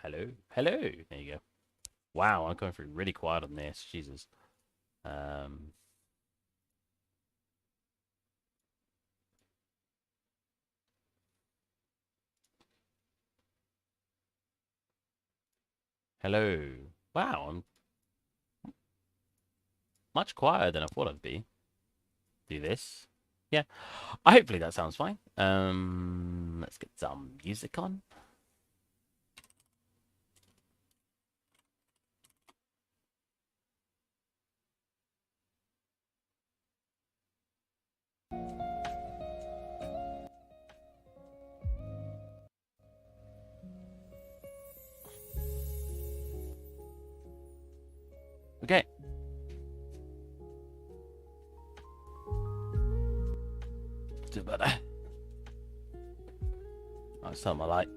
Hello. Hello. There you go. Wow, I'm going through really quiet on this. Jesus. Um. Hello. Wow, I'm much quieter than I thought I'd be. Do this. Yeah. Hopefully that sounds fine. Let's get some music on. Okay. Do better. Oh, it's something I like.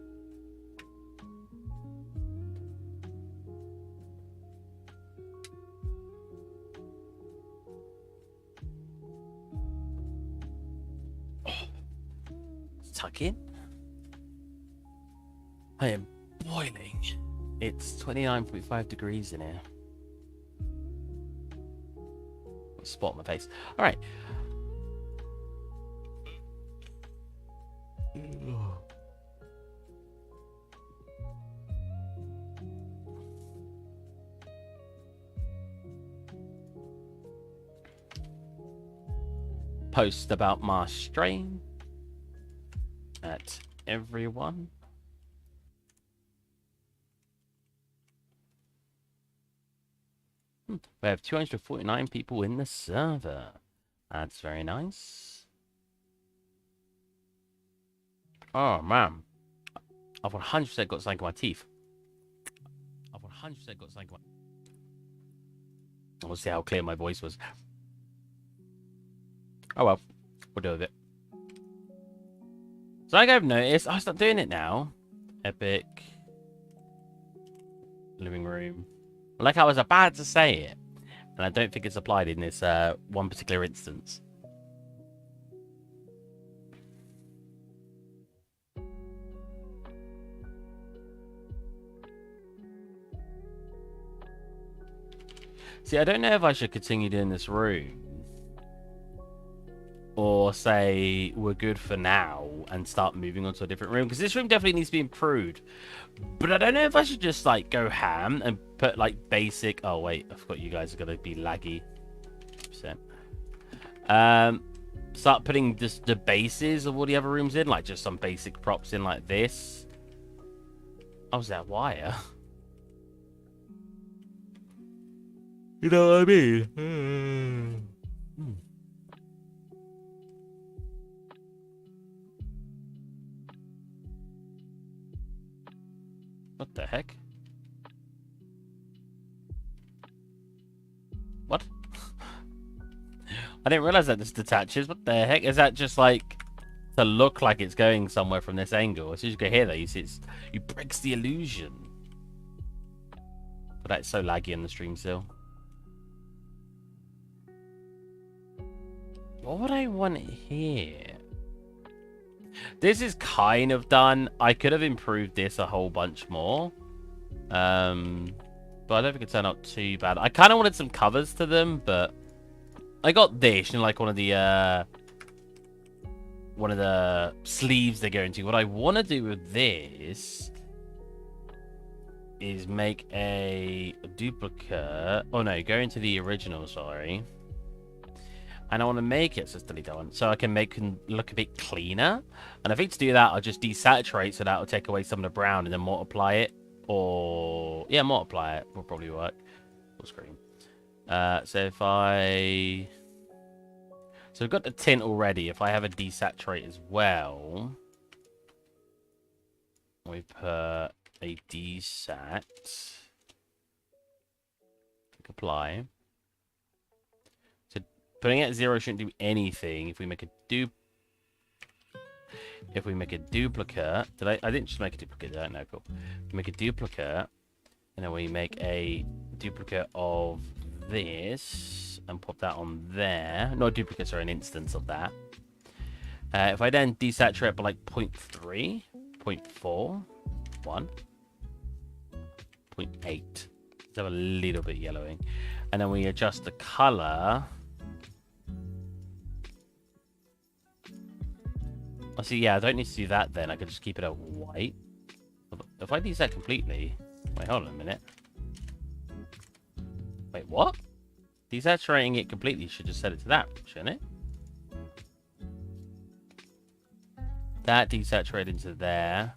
Tuck in. I am boiling. It's 29.5 degrees in here. Spot on my face. All right. Post about my stream at everyone. We have 249 people in the server. That's very nice. Oh, man. I've 100% got something in my teeth. I've 100% got something in my... We'll see how clear my voice was. Oh, well. We'll do with it. So like I've noticed, I'll start doing it now. Epic. Living room. Like I was about to say it. And I don't think it's applied in this one particular instance. See, I don't know if I should continue doing this room. Or say we're good for now and start moving on to a different room. Because this room definitely needs to be improved. But I don't know if I should just like go ham and put like basic... Oh, wait. I forgot you guys are going to be laggy. Start putting just the bases of all the other rooms in. Like just some basic props in like this. Oh, is that wire? You know what I mean? What the heck? What? I didn't realize that this detaches. What the heck? Is that just like to look like it's going somewhere from this angle? As soon as you go here, though, you see you breaks the illusion. But that's so laggy on the stream still. What would I want here? This is kind of done. I could have improved this a whole bunch more. But I don't think it turned out too bad. I kind of wanted some covers to them, but I got this, you know, like one of the sleeves they go into. What I want to do with this is make a duplicate. Oh no, go into the original, sorry. And I want to make it, so delete that one, so I can make it look a bit cleaner. And I think to do that, I'll just desaturate, so that will take away some of the brown and then multiply it. Or, yeah, multiply it will probably work. Full screen. So if I... So we've got the tint already. If I have a desaturate as well, we put a desat. Click apply. Putting it at 0 shouldn't do anything. If we make a duplicate, I didn't just make a duplicate, did I? No, cool. We make a duplicate, and then we make a duplicate of this and pop that on there. Not duplicates are an instance of that. If I then desaturate by like 0.3, 0.4, 1. 0.8. Let's have a little bit yellowing. And then we adjust the color. I see, yeah, I don't need to do that then. I could just keep it at white. If I deset completely... Wait, hold on a minute. Wait, what? Desaturating it completely should just set it to that, shouldn't it? That desaturated into there.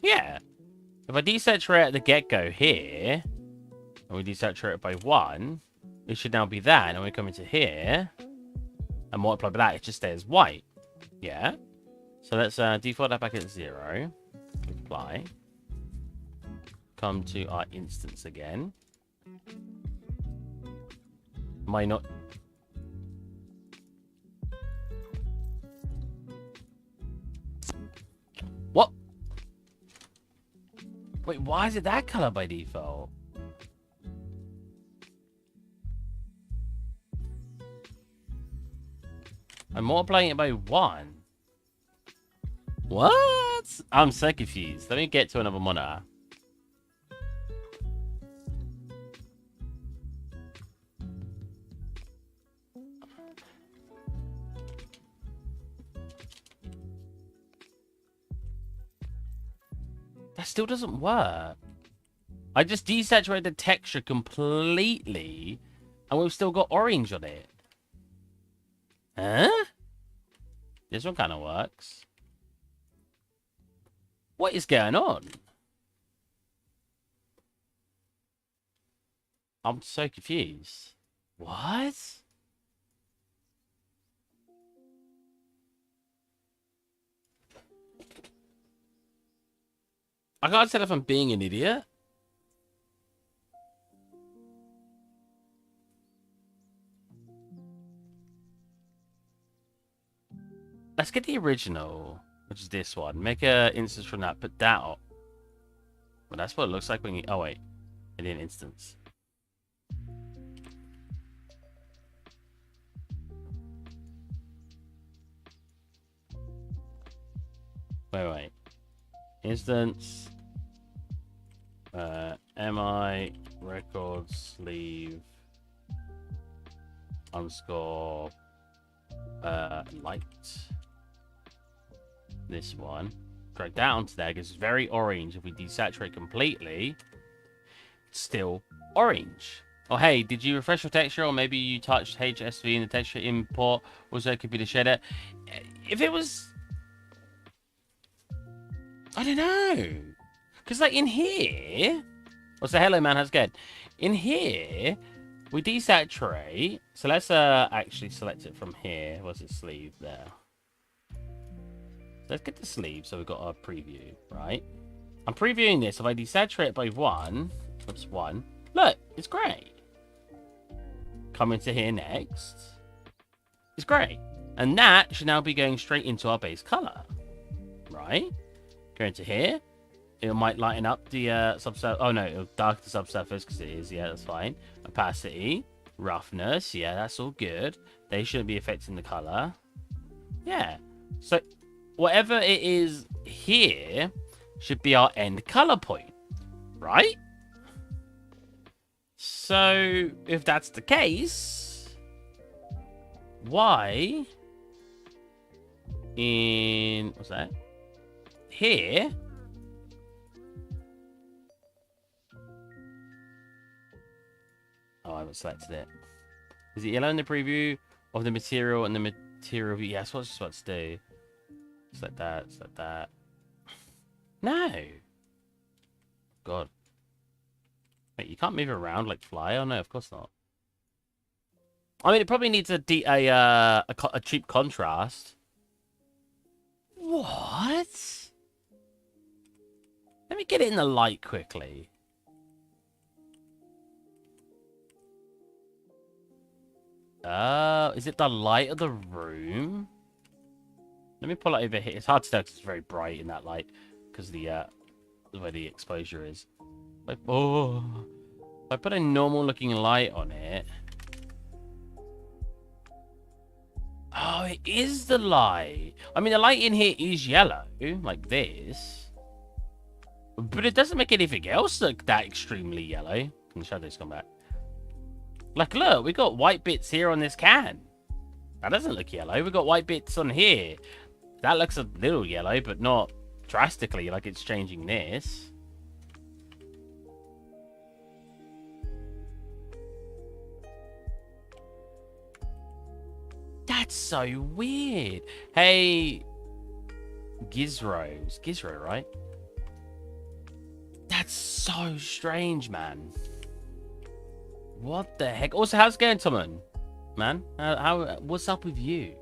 Yeah. If I desaturate at the get-go here, and we desaturate it by 1, it should now be that. And when we come into here, and multiply by that, it just stays white. Yeah. So let's default that back at 0. Apply. Come to our instance again. Am I not... What? Wait, why is it that color by default? I'm multiplying it by 1. What? I'm so confused. Let me get to another monitor. That still doesn't work. I just desaturated the texture completely, and we've still got orange on it. Huh? This one kind of works. What is going on? I'm so confused. What? I can't tell if I'm being an idiot. Let's get the original, which is this one. Make an instance from that. Put that up. But that's what it looks like when you... Oh, wait. I did an instance. Wait. Instance. MI record sleeve underscore light. This one. Drag that onto there because it's very orange. If we desaturate completely, it's still orange. Oh, hey, did you refresh your texture? Or maybe you touched HSV in the texture import. Also, computer shader. If it was... I don't know. Because, like, in here... What's the hello, man? How's it going? In here, we desaturate. So let's actually select it from here. What's it? Sleeve there. Let's get the sleeve so we've got our preview, right? I'm previewing this. If I desaturate by 1, oops, 1, look, it's grey. Come into here next. It's grey. And that should now be going straight into our base color, right? Go into here. It might lighten up the subsurface. Oh, no, it'll darken the subsurface because it is. Yeah, that's fine. Opacity, roughness. Yeah, that's all good. They shouldn't be affecting the color. Yeah. So... whatever it is here should be our end color point, right? So, if that's the case, why in, what's that? Here, oh, I haven't selected it. Is it yellow in the preview of the material and the material view? Yeah, that's what I was supposed to do. It's like that, it's like that. No. God. Wait, you can't move it around like fly? Oh no, of course not. I mean, it probably needs a cheap contrast. What? Let me get it in the light quickly. Is it the light of the room? Let me pull it over here. It's hard to tell because it's very bright in that light because the way the exposure is. Like, oh, if I put a normal looking light on it. Oh, it is the light. I mean, the light in here is yellow, like this. But it doesn't make anything else look that extremely yellow. Can the shadows come back? Like, look, we got white bits here on this can. That doesn't look yellow. We got white bits on here. That looks a little yellow, but not drastically like it's changing this. That's so weird. Hey, Gizros. Gizro, right? That's so strange, man. What the heck? Also, how's it going, Tommen? Man, what's up with you?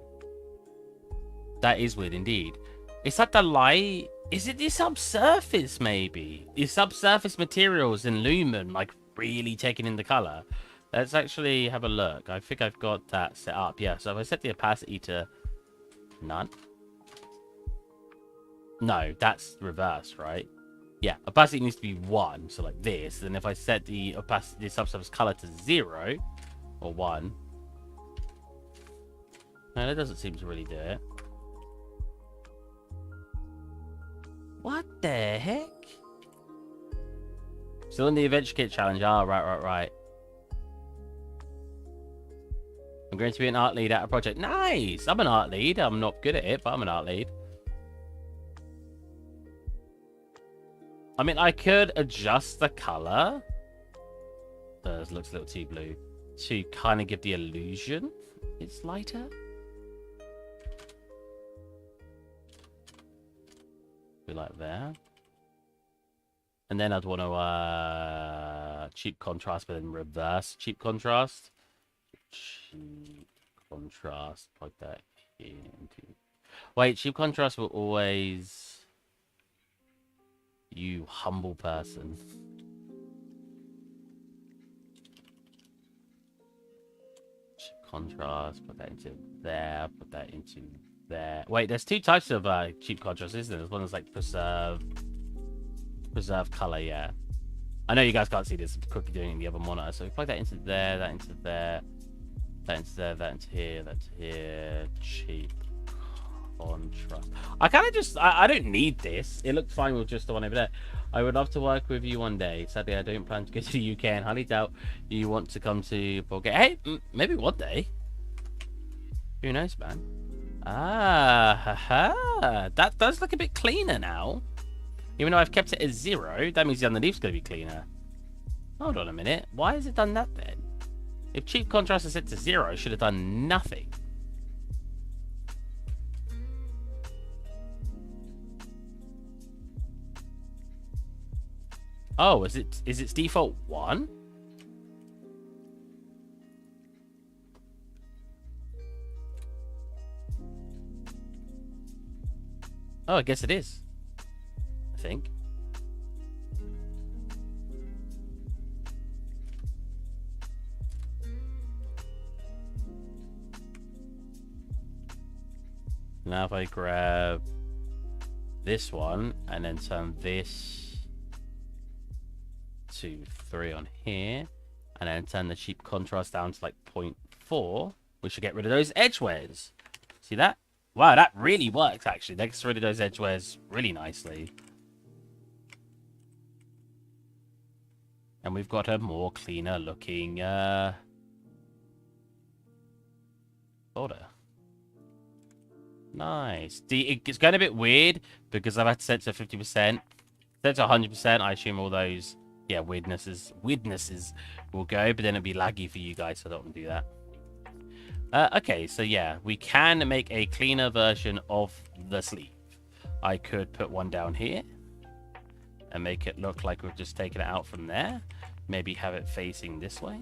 That is weird indeed. Is that the light? Is it the subsurface, maybe? Is subsurface materials in Lumen, like, really taking in the color? Let's actually have a look. I think I've got that set up. Yeah, so if I set the opacity to none. No, that's reversed, right? Yeah, opacity needs to be 1, so like this. And if I set the opacity, the subsurface color to 0 or 1, no, that doesn't seem to really do it. What the heck? Still in the Adventure Kit challenge. Ah, right. I'm going to be an art lead at a project. Nice! I'm an art lead. I'm not good at it, but I'm an art lead. I mean, I could adjust the color. It looks a little too blue. To kind of give the illusion it's lighter. Be like that. And then I'd want to cheap contrast, but then reverse cheap contrast. Cheap contrast. Plug that into. Wait, cheap contrast will always. You humble person. Cheap contrast. Put that into there. Put that into there. Wait, there's 2 types of cheap contrast, isn't there? There's one that's like preserve color. Yeah. I know you guys can't see this. I'm quickly doing it in the other monitor. So we plug that into there. That into there. That into there. That into here. That to here. Cheap contrast. I kind of just I don't need this. It looks fine with just the one over there. I would love to work with you one day. Sadly, I don't plan to go to the UK and highly doubt you want to come to Bulgaria. Hey, maybe one day. Who knows, man? Haha. That does look a bit cleaner now. Even though I've kept it as 0, that means the underneath's going to be cleaner. Hold on a minute. Why has it done that then? If cheap contrast is set to 0, it should have done nothing. Oh, is its default 1? Oh, I guess it is. I think. Now if I grab this one and then turn this to 3 on here and then turn the cheap contrast down to like 0.4, we should get rid of those edgewares. See that? Wow, that really works actually. That gets rid of those edgewares really nicely. And we've got a more cleaner looking border. Nice. It's going a bit weird because I've had to set to 50%. Set to 100%, I assume all those, yeah, weirdnesses will go, but then it'll be laggy for you guys, so I don't want to do that. Okay, so yeah, we can make a cleaner version of the sleeve. I could put one down here and make it look like we've just taken it out from there. Maybe have it facing this way,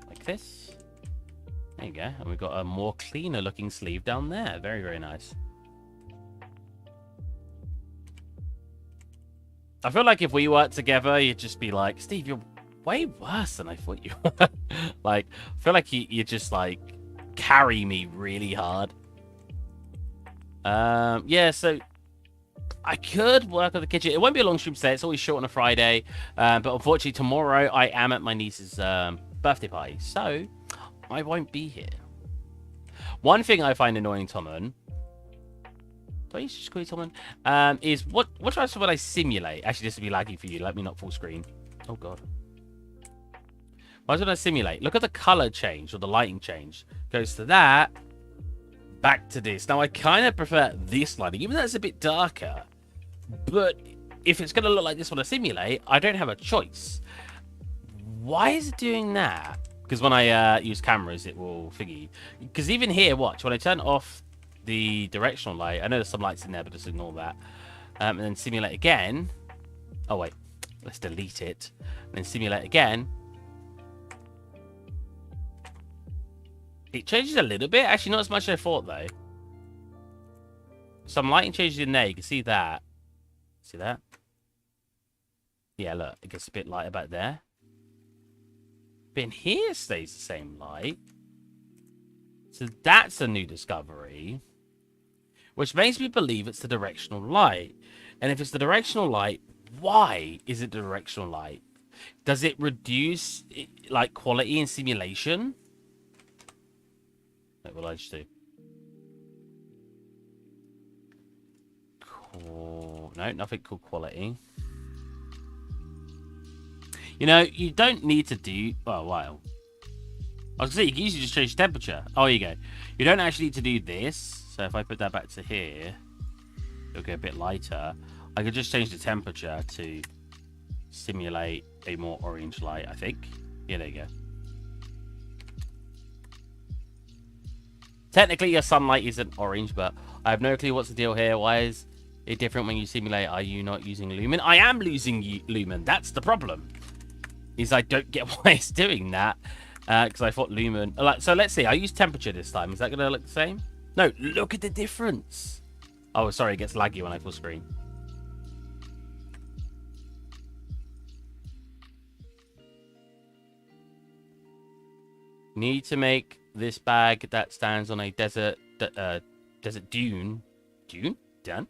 like this. There you go. And we've got a more cleaner looking sleeve down there. Very, very nice. I feel like if we worked together, you'd just be like, Steve, you're way worse than I thought you were. Like, I feel like you just like carry me really hard. Yeah, so I could work on the kitchen. It won't be a long stream today. It's always short on a Friday. But unfortunately, tomorrow I am at my niece's birthday party. So I won't be here. One thing I find annoying, Tommen, do I used to call you Tommen? Is what happens when I simulate? Actually, this would be laggy for you. Let me not full screen. Oh, God. Why should I simulate? Look at the color change, or the lighting change. Goes to that, back to this. Now, I kind of prefer this lighting, even though it's a bit darker. But if it's going to look like this when I simulate, I don't have a choice. Why is it doing that? Because when I use cameras, it will figure. Because even here, watch, when I turn off the directional light, I know there's some lights in there, but just ignore that. And then simulate again. Oh, wait. Let's delete it. And then simulate again. It changes a little bit. Actually, not as much as I thought, though. Some lighting changes in there. You can see that. See that? Yeah, look. It gets a bit lighter back there. But in here, it stays the same light. So that's a new discovery. Which makes me believe it's the directional light. And if it's the directional light, why is it the directional light? Does it reduce, like, quality in simulation? What will I just do? Cool. No, nothing called quality. You know, you don't need to do... Oh, wow. I was going to say, you can usually just change temperature. Oh, here you go. You don't actually need to do this. So if I put that back to here, it'll get a bit lighter. I could just change the temperature to simulate a more orange light, I think. Yeah, there you go. Technically, your sunlight isn't orange, but I have no clue what's the deal here. Why is it different when you simulate? Are you not using lumen? I am losing lumen. That's the problem. Is I don't get why it's doing that. Because I thought lumen... So let's see. I use temperature this time. Is that going to look the same? No, look at the difference. Oh, sorry. It gets laggy when I full screen. Need to make this bag that stands on a desert dune. Dune? Done?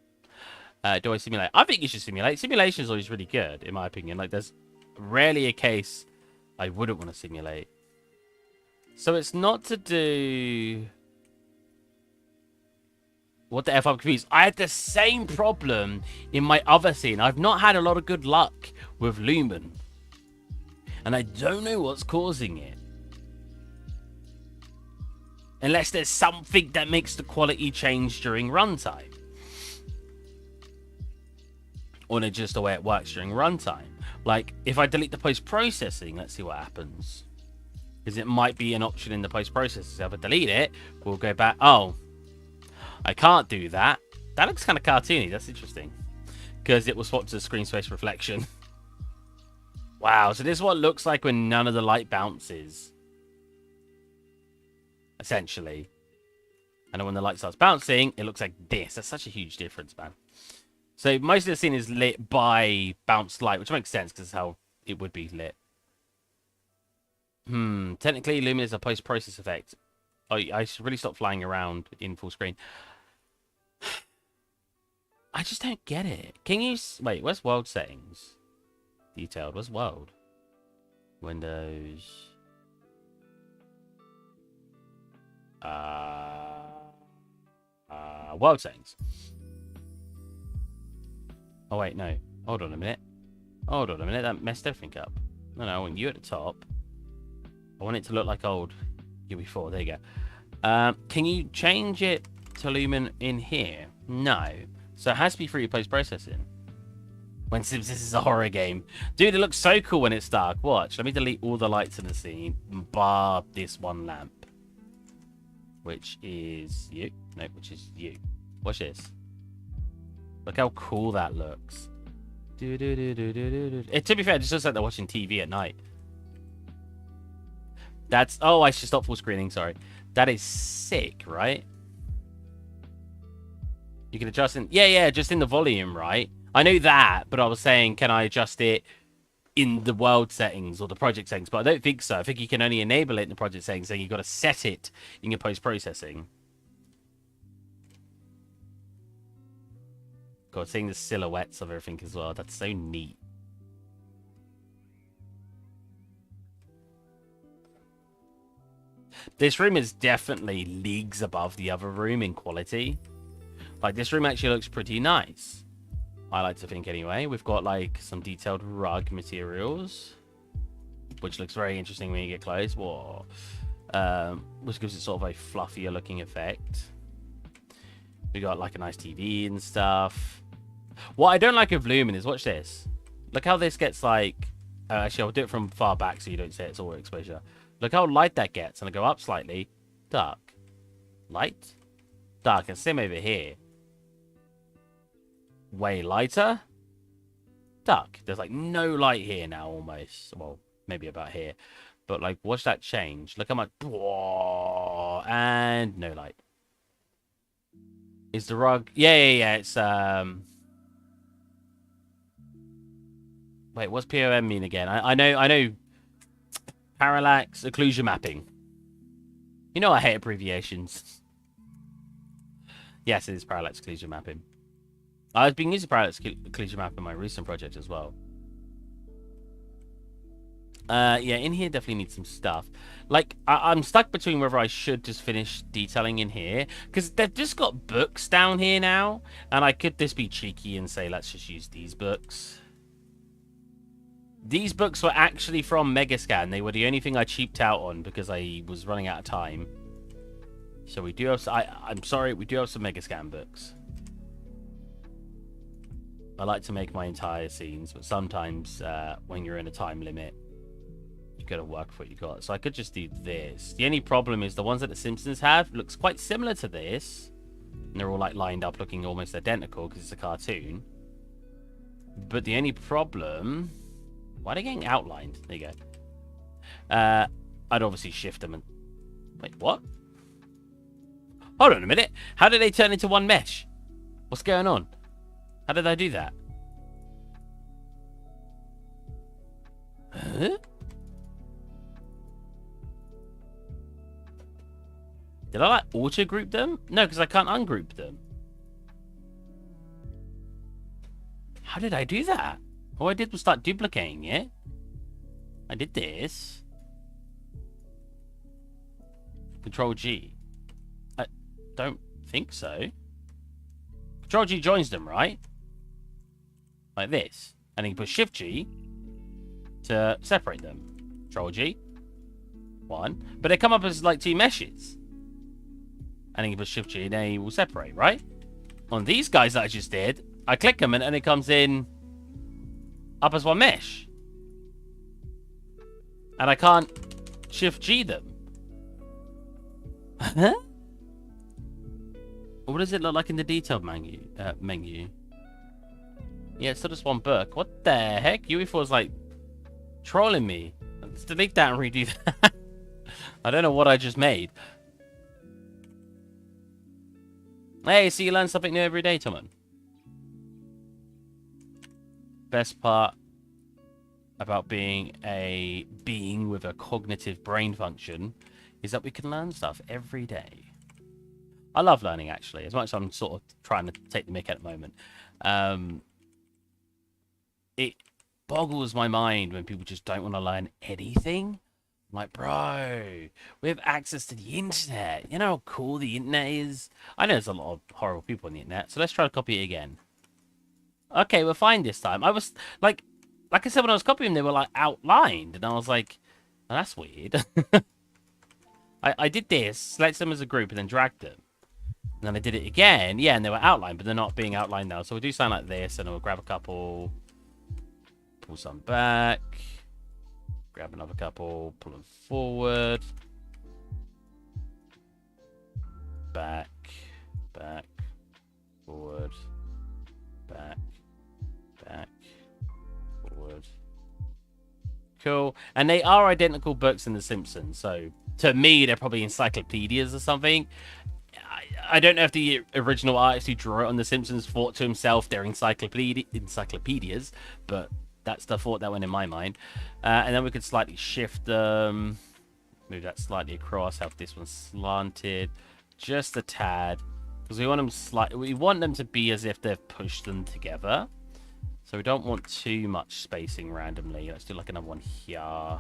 Do I simulate? I think you should simulate. Simulation is always really good, in my opinion. Like, there's rarely a case I wouldn't want to simulate. So it's not to do... What the F, I'm confused. I had the same problem in my other scene. I've not had a lot of good luck with lumen. And I don't know what's causing it. Unless there's something that makes the quality change during runtime. Or just the way it works during runtime. Like, if I delete the post-processing, let's see what happens. Because it might be an option in the post-processing. So if I delete it, we'll go back. Oh, I can't do that. That looks kind of cartoony. That's interesting. Because it was swapped to the screen space reflection. Wow, so this is what it looks like when none of the light bounces. Essentially. And then when the light starts bouncing, it looks like this. That's such a huge difference, man. So most of the scene is lit by bounced light, which makes sense because that's how it would be lit. Technically, lumen is a post-process effect. Oh, I should really stop flying around in full screen. I just don't get it. Can you... Wait, where's world settings? Detailed. Where's world? Windows... world settings. Oh, wait, no. Hold on a minute. Hold on a minute. That messed everything up. No, I want you at the top. I want it to look like old UE4. There you go. Can you change it to lumen in here? No. So it has to be through your post-processing. When Simpsons is a horror game. Dude, it looks so cool when it's dark. Watch. Let me delete all the lights in the scene. Bar this one lamp. Which is you. No, which is you. Watch this. Look how cool that looks. To be fair, it just looks like they're watching TV at night. That's... Oh, I should stop full screening. Sorry. That is sick, right? You can adjust in... Yeah, just in the volume, right? I know that, but I was saying, can I adjust it in the world settings or the project settings? But I don't think so. I think you can only enable it in the project settings, and you've got to set it in your post-processing. God, seeing the silhouettes of everything as well. That's so neat. This room is definitely leagues above the other room in quality. Like, this room actually looks pretty nice. I like to think anyway. We've got, like, some detailed rug materials, which looks very interesting when you get close. Whoa. Which gives it sort of a fluffier looking effect. We got, like, a nice TV and stuff. What I don't like of Lumen is, watch this. Look how this gets, like... actually, I'll do it from far back so you don't see it's all exposure. Look how light that gets. And I go up slightly. Dark. Light. Dark. And same over here. Way lighter. Dark. There's, like, no light here now, almost. Well, maybe about here. But, like, watch that change. Look how much... Whoa, and no light. Is the rug... Yeah. It's, Wait, what's POM mean again? I know... Parallax occlusion mapping. You know I hate abbreviations. Yes, it is parallax occlusion mapping. I've been using parallax occlusion map in my recent project as well. Yeah, in here definitely needs some stuff. Like, I'm stuck between whether I should just finish detailing in here. Because they've just got books down here now. And I could just be cheeky and say, let's just use these books. These books were actually from Megascan. They were the only thing I cheaped out on because I was running out of time. So we do have... I'm sorry, we do have some Megascan books. I like to make my entire scenes, but sometimes when you're in a time limit, you gotta work with what you got. So I could just do this. The only problem is the ones that the Simpsons have looks quite similar to this. And they're all like lined up looking almost identical because it's a cartoon. But the only problem... Why are they getting outlined? There you go. I'd obviously shift them and... Wait, what? Hold on a minute. How did they turn into one mesh? What's going on? How did I do that? Huh? Did I like auto group them? No, because I can't ungroup them. How did I do that? All I did was start duplicating it. I did this. Control G. I don't think so. Control G joins them, right? Like this. And then you push Shift G to separate them. Control G. One. But they come up as like two meshes. And then you push Shift G and they will separate, right? On these guys that I just did, I click them and it comes in up as one mesh. And I can't Shift G them. Huh? What does it look like in the detailed menu? Yeah, it's still just one book. What the heck? UE4's like trolling me. Let's delete that and redo that. I don't know what I just made. Hey, so you learn something new every day, Tommen. Best part about being a being with a cognitive brain function is that we can learn stuff every day. I love learning, actually, as much as I'm sort of trying to take the mick at the moment. It boggles my mind when people just don't want to learn anything. I'm like, bro, we have access to the internet. You know how cool the internet is? I know there's a lot of horrible people on the internet, so let's try to copy it again. Okay, we're fine this time. I was, like I said, when I was copying, they were, like, outlined. And I was like, oh, that's weird. I did this, select them as a group, and then dragged them. And then I did it again. Yeah, and they were outlined, but they're not being outlined now. So we'll do something like this, and we'll grab a couple, pull some back, grab another couple, pull them forward, back, back, forward, back, back, forward. Cool. And they are identical books in The Simpsons, so to me, they're probably encyclopedias or something. I don't know if the original artist who drew it on The Simpsons thought to himself they're encyclopedias, but that's the thought that went in my mind. And then we could slightly shift them, move that slightly across, have this one slanted, just a tad, because we want them to be as if they've pushed them together. So we don't want too much spacing randomly. Let's do like another one here.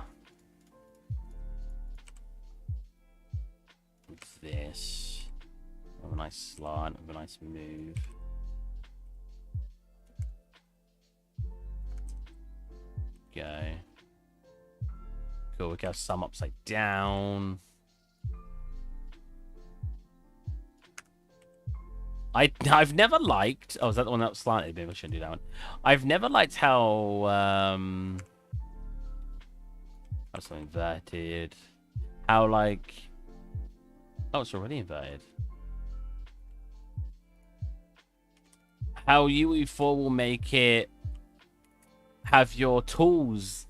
like this. With a nice slant, with a nice move. Go. Cool, we can have some upside down. I've never liked... Oh, is that the one that was slanted? Maybe I shouldn't do that one. I've never liked how... That's inverted. How, like... Oh, it's already inverted. How UE4 will make it... have your tools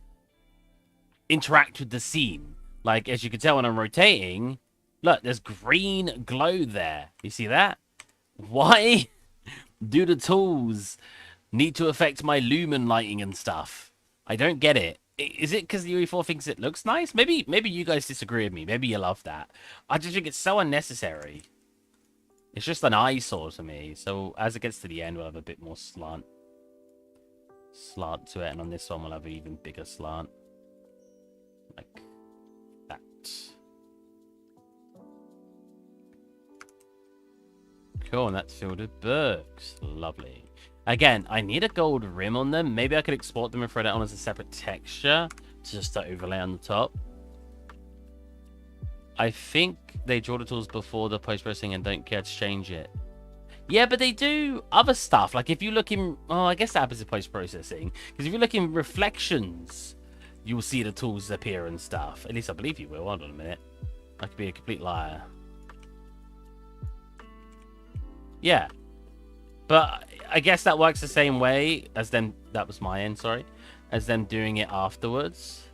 interact with the scene. Like, as you can tell when I'm rotating... Look, there's green glow there. You see that? Why do the tools need to affect my lumen lighting and stuff? I don't get it. Is it because the UE4 thinks it looks nice? Maybe you guys disagree with me. Maybe you love that. I just think it's so unnecessary. It's just an eyesore to me. So as it gets to the end, we'll have a bit more slant to it. And on this one, we'll have an even bigger slant. Like that. Cool, and that's filled with books. Lovely. Again, I need a gold rim on them. Maybe I could export them and throw that on as a separate texture to just to overlay on the top. I think they draw the tools before the post-processing and don't care to change it. Yeah, but they do other stuff. Like if you look in... Oh, I guess that happens in post-processing. Because if you look in reflections, you'll see the tools appear and stuff. At least I believe you will. Hold on a minute. I could be a complete liar. Yeah. But I guess that works the same way as them... That was my end, sorry. As them doing it afterwards.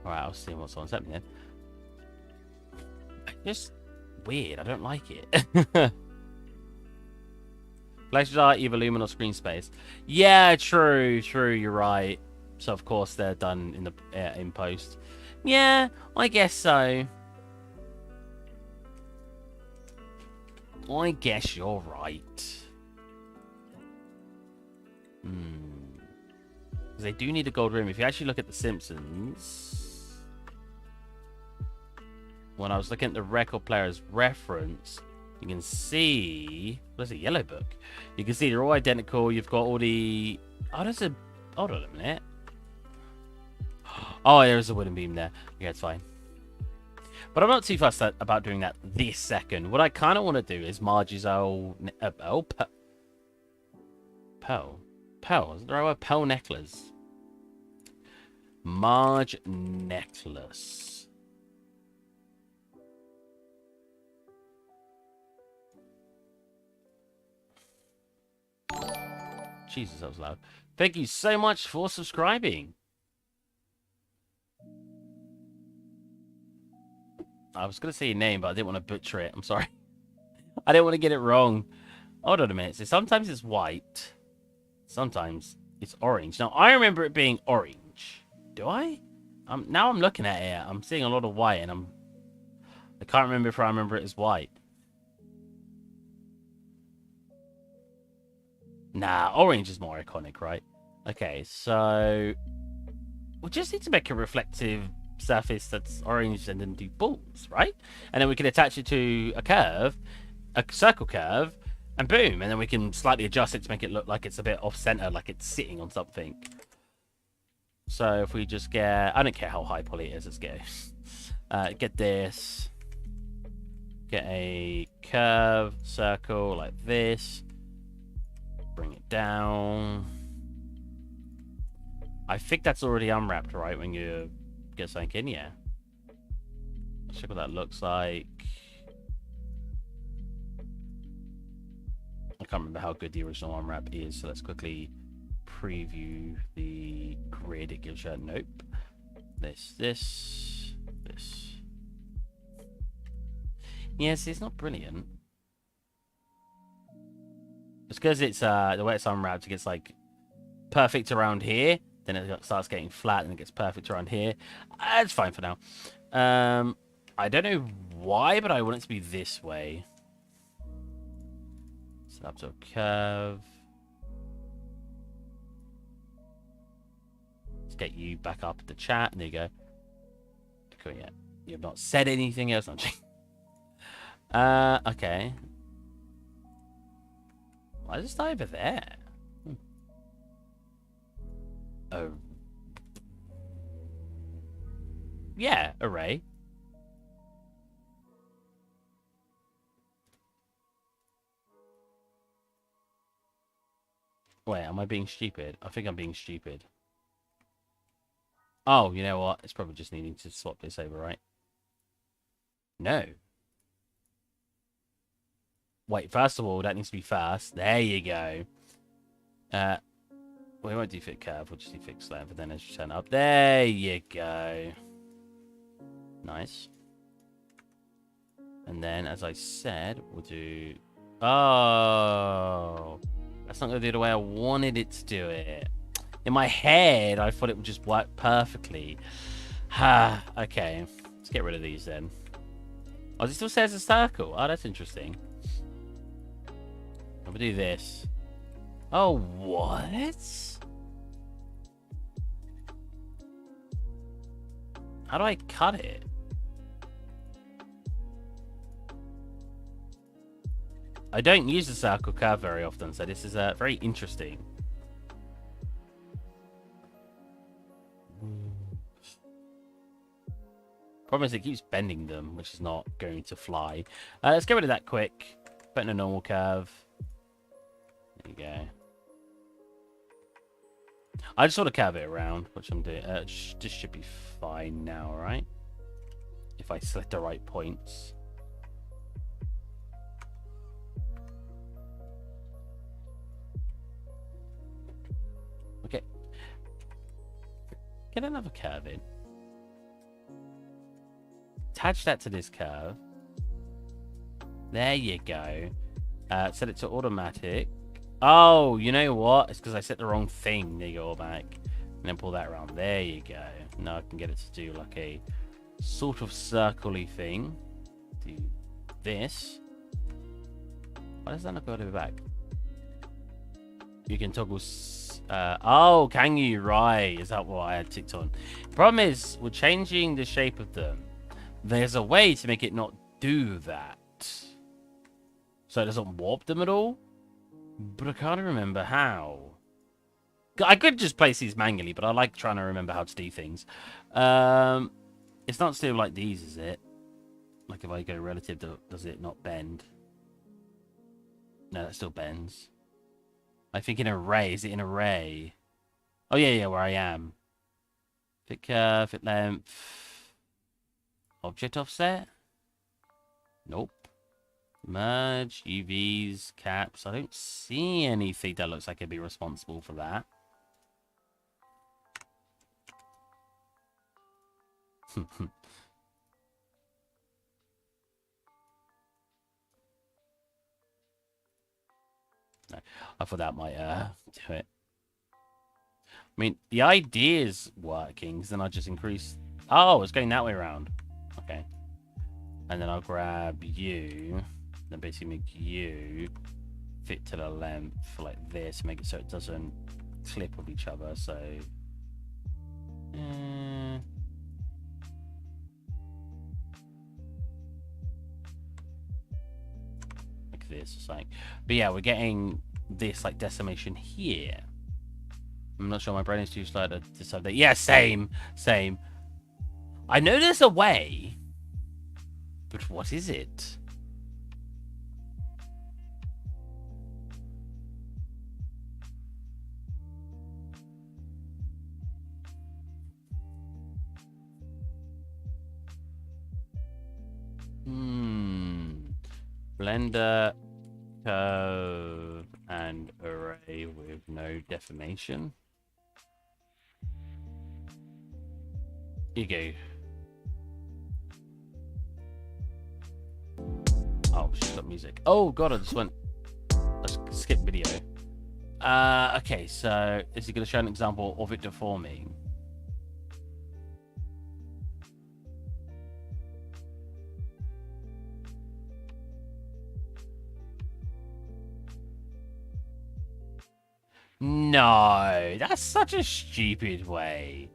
Alright, I'll see what's happening. Just weird. I don't like it. Flashes are either lumen or screen space. Yeah, true. You're right. So of course they're done in the in post. Yeah, I guess so. I guess you're right. Because they do need a gold rim. If you actually look at the Simpsons, when I was looking at the record player's reference, you can see... Where's the yellow book? You can see they're all identical. You've got all the... Oh, there's a... Hold on a minute. Oh, there's a wooden beam there. Yeah, it's fine. But I'm not too fussed about doing that this second. What I kind of want to do is Marge's old... Pearl? Pearl? Is there a pearl necklace? Marge necklace. Jesus, that was loud. Thank you so much for subscribing. I was going to say your name, but I didn't want to butcher it. I'm sorry. I didn't want to get it wrong. Hold on a minute. So sometimes it's white. Sometimes it's orange. Now, I remember it being orange. Do I? Now I'm looking at it. I'm seeing a lot of white, and I can't remember if I remember it as white. Nah, orange is more iconic, right? Okay, so... we just need to make a reflective surface that's orange and then do balls, right? And then we can attach it to a curve, a circle curve, and boom. And then we can slightly adjust it to make it look like it's a bit off-center, like it's sitting on something. So if we just get... I don't care how high poly it is, let's go. Get this. Get a curve, circle, like this. Bring it down. I think that's already unwrapped, right? When you get something in, yeah. Let's check what that looks like. I can't remember how good the original unwrap is, so let's quickly preview the grid it gives you. Nope. This. Yes, it's not brilliant. It's because it's the way it's unwrapped, it gets like perfect around here, then it starts getting flat, and it gets perfect around here. It's fine for now. I don't know why, but I want it to be this way. Set up to a curve. get you back up at the chat. And there you go. Cool, yeah. You have not said anything else. Okay. Why is it over there? Oh. Yeah, array. Wait, am I being stupid? I think I'm being stupid. Oh, you know what? It's probably just needing to swap this over, right? No. Wait, first of all, that needs to be fast. There you go. We won't do fit curve. We'll just do fixed length. And then as you turn up, there you go. Nice. And then, as I said, we'll do... Oh. That's not going to do the way I wanted it to do it. In my head, I thought it would just work perfectly. Okay. Let's get rid of these then. Oh, it still says a circle. Oh, that's interesting. I'm going to do this. Oh, what? How do I cut it? I don't use the circle curve very often, so this is very interesting. Problem is it keeps bending them, which is not going to fly. Let's get rid of that quick. Put in a normal curve. There you go. I just want to curve it around, which I'm doing. This should be fine now, right? If I select the right points. Okay. Get another curve in. Attach that to this curve. There you go. Set it to automatic. Oh, you know what? It's because I set the wrong thing. There you go, back. And then pull that around. There you go. Now I can get it to do like a sort of circle-y thing. Do this. Why does that not go all the way back? You can toggle... oh, can you? Right. Is that what I had ticked on? Problem is, we're changing the shape of them. There's a way to make it not do that. So it doesn't warp them at all. But I can't remember how. I could just place these manually, but I like trying to remember how to do things. It's not still like these, is it? Like if I go relative, does it not bend? No, that still bends. I think in array. Is it in array? Oh, yeah, where I am. Fit curve, fit length. Object offset? Nope. Merge, UVs, caps. I don't see anything that looks like it'd be responsible for that. No, I thought that might do it. I mean, the idea is working, so then I just increase... Oh, it's going that way around. Okay. And then I'll grab you, then basically make you fit to the length like this, make it so it doesn't clip with each other. So, like this, it's like. But yeah, we're getting this like decimation here. I'm not sure my brain is too slow to decide that. Yeah, same. I know there's a way, but what is it? Blender, curve, and array with no deformation. Here you go. Oh, she's got music. Oh god, I just went. Let's skip video. Okay, so is he going to show an example of it deforming? No, that's such a stupid way.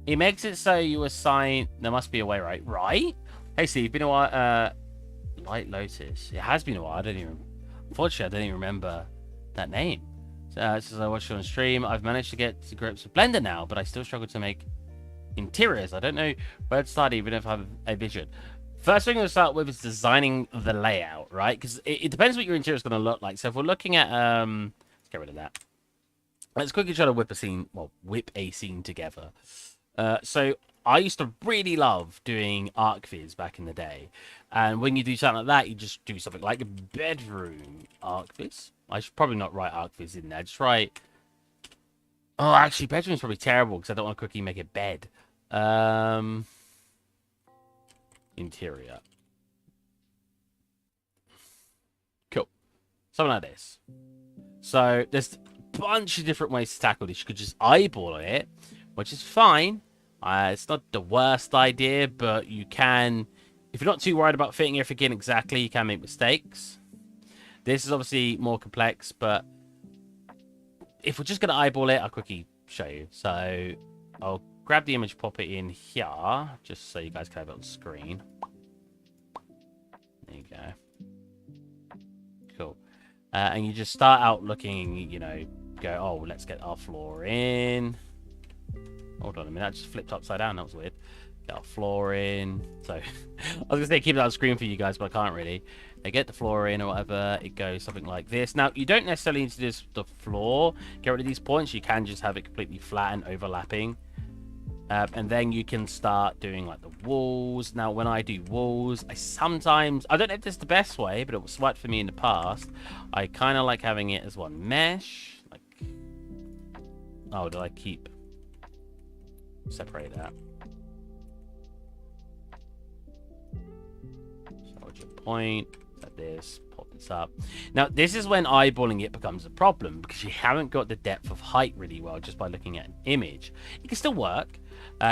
It makes it so you assign... There must be a way, right? Right? Hey, Steve, been a while. Light Lotus. It has been a while. I don't even... Unfortunately, I don't even remember that name. Since I watched it on stream, I've managed to get to grips with Blender now, but I still struggle to make interiors. I don't know where to start, even if I have a vision. First thing I'm going to start with is designing the layout, right? Because it depends what your interior is going to look like. So if we're looking at... let's get rid of that. Let's quickly try to whip a scene together. So I used to really love doing ArcViz back in the day. And when you do something like that, you just do something like a bedroom ArcViz. I should probably not write ArcViz in there. Just write... Oh, actually, bedroom's probably terrible because I don't want to quickly make a bed. Interior. Cool. Something like this. So there's a bunch of different ways to tackle this. You could just eyeball it, which is fine. It's not the worst idea, but you can... If you're not too worried about fitting everything in exactly, you can make mistakes. This is obviously more complex, but if we're just going to eyeball it, I'll quickly show you. So I'll grab the image, pop it in here, just so you guys can have it on screen. There you go. Cool. And you just start out looking, you know, go, oh, let's get our floor in. Hold on a minute, I just flipped upside down. That was weird. Get our floor in. So, I was going to say keep it on screen for you guys, but I can't really. They get the floor in or whatever. It goes something like this. Now, you don't necessarily need to do the floor. Get rid of these points. You can just have it completely flat and overlapping. And then you can start doing like the walls. Now, when I do walls, I sometimes... I don't know if this is the best way, but it was worked for me in the past. I kind of like having it as one mesh. Like... Oh, did I keep... Separate that. Point like this, pop this up. Now this is when eyeballing it becomes a problem because you haven't got the depth of height really well just by looking at an image. It can still work.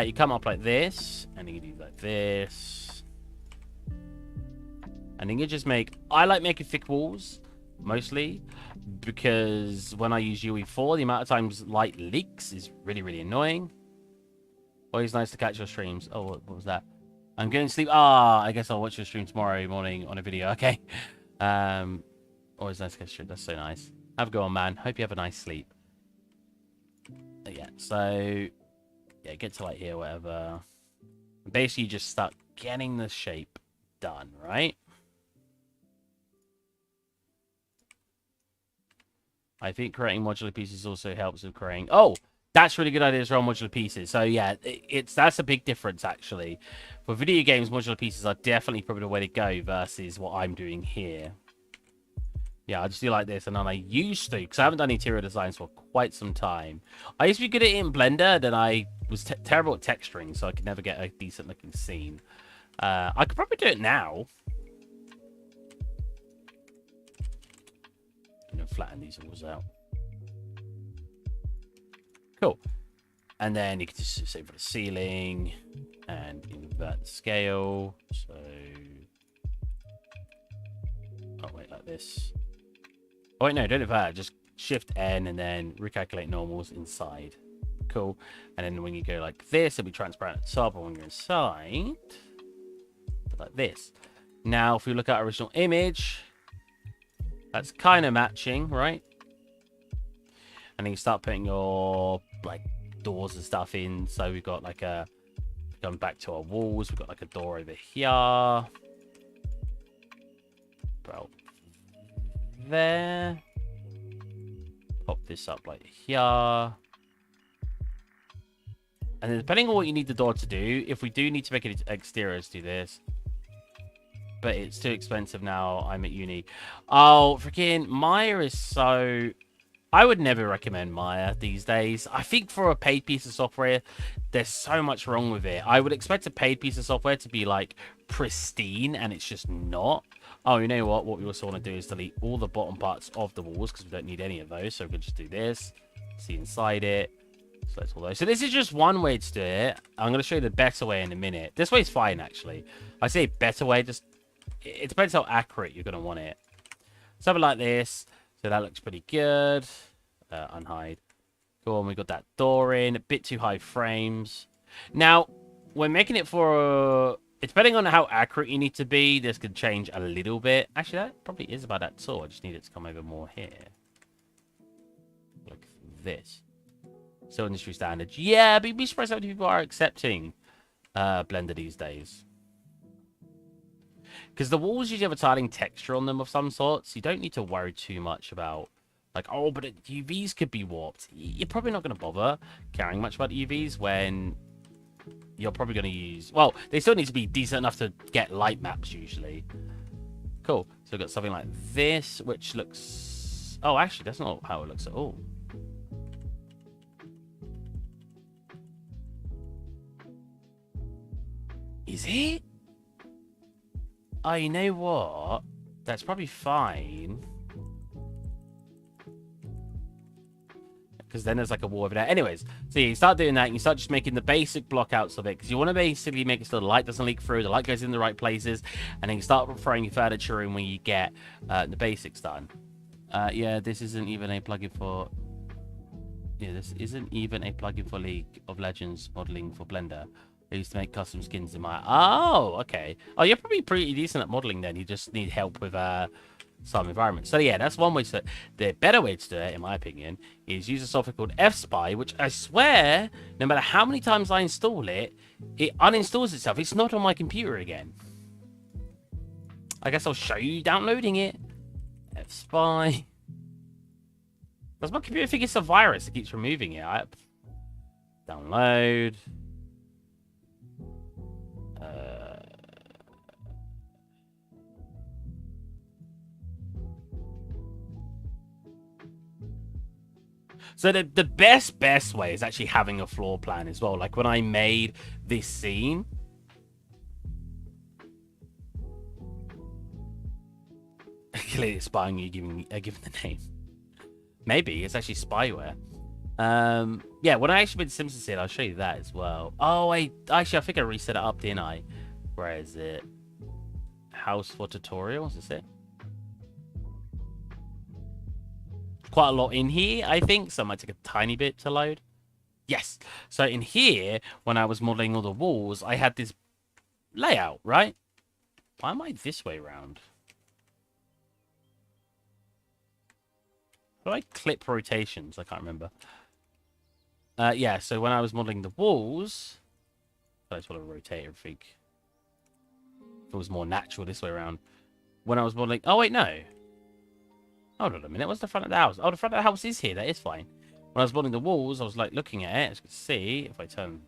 You come up like this and you do like this, and then you just make... I like making thick walls mostly because when I use UE4, the amount of times light leaks is really annoying. Always nice to catch your streams. Oh, what was that? I'm going to sleep. Ah, I guess I'll watch your stream tomorrow morning on a video. Okay. Always nice to catch you. That's so nice. Have a go on, man. Hope you have a nice sleep. But yeah, so... Yeah, get to like here, whatever. Basically, you just start getting the shape done, right? I think creating modular pieces also helps with creating... Oh! That's really good idea as well, modular pieces. So yeah, that's a big difference actually. For video games, modular pieces are definitely probably the way to go versus what I'm doing here. Yeah, I just do like this, and then I used to, because I haven't done interior designs for quite some time. I used to be good at it in Blender, then I was terrible at texturing, so I could never get a decent looking scene. I could probably do it now. I'm going to flatten these walls out. Cool. And then you can just say for the ceiling and invert the scale. So, oh wait, like this. Oh wait, no, don't invert. Just Shift N and then recalculate normals inside. Cool. And then when you go like this, it'll be transparent at the top, and when you're inside, like this. Now, if we look at our original image, that's kind of matching, right? And then you start putting your like doors and stuff in. So we've got like a... Going back to our walls, we've got like a door over here. Bro. There. Pop this up like here. And then depending on what you need the door to do, if we do need to make it exterior, let's do this. But it's too expensive now. I'm at uni. Oh, freaking Maya is so... I would never recommend Maya these days. I think for a paid piece of software, there's so much wrong with it. I would expect a paid piece of software to be like pristine, and it's just not. Oh, you know what? What we also want to do is delete all the bottom parts of the walls because we don't need any of those. So we can just do this. See inside it. Select all those. So this is just one way to do it. I'm going to show you the better way in a minute. This way is fine, actually. I say better way, just it depends how accurate you're going to want it. Something like this. So that looks pretty good. unhide. Cool, and we got that door in. A bit too high frames. Now, we're making it for... depending on how accurate you need to be, this could change a little bit. Actually, that probably is about that tall. I just need it to come over more here. Like this. So industry standards. Yeah, but you'd be surprised how many people are accepting Blender these days. Because the walls usually have a tiling texture on them of some sort, so you don't need to worry too much about, like, oh, but UVs could be warped. You're probably not going to bother caring much about UVs when you're probably going to use... Well, they still need to be decent enough to get light maps, usually. Cool. So we've got something like this, which looks... Oh, actually, that's not how it looks at all. Is it? Oh, you know what? That's probably fine. Because then there's like a wall over there. Anyways, so you start doing that and you start just making the basic blockouts of it. Because you want to basically make it so the light doesn't leak through, the light goes in the right places. And then you start throwing your furniture in when you get the basics done. Yeah, this isn't even a plugin for... Yeah, this isn't even a plugin for League of Legends modeling for Blender. I used to make custom skins in my... Oh, okay. Oh, you're probably pretty decent at modeling then. You just need help with some environments. So yeah, that's one way to... The better way to do it, in my opinion, is use a software called FSpy, which I swear, no matter how many times I install it, it uninstalls itself. It's not on my computer again. I guess I'll show you downloading it. FSpy. Does my computer think it's a virus that keeps removing it? Download... So the best way is actually having a floor plan as well. Like when I made this scene, clearly it's spying you, giving the name. Maybe it's actually spyware. Yeah, when I actually made Simpsons scene, I'll show you that as well. Oh, I think I reset it up, didn't I? Where is it? House for tutorials, is it? Quite a lot in here, I think, so it might take a tiny bit to load. Yes. So in here, when I was modeling all the walls, I had this layout, right? Why am I this way around? How do I clip rotations? I can't remember. Yeah, so when I was modeling the walls, I just want to rotate everything. If it was more natural this way around. When I was modeling... Oh, wait, no. Hold on a minute. What's the front of the house? Oh, the front of the house is here. That is fine. When I was modeling the walls, I was like looking at it. As you can see, if I turn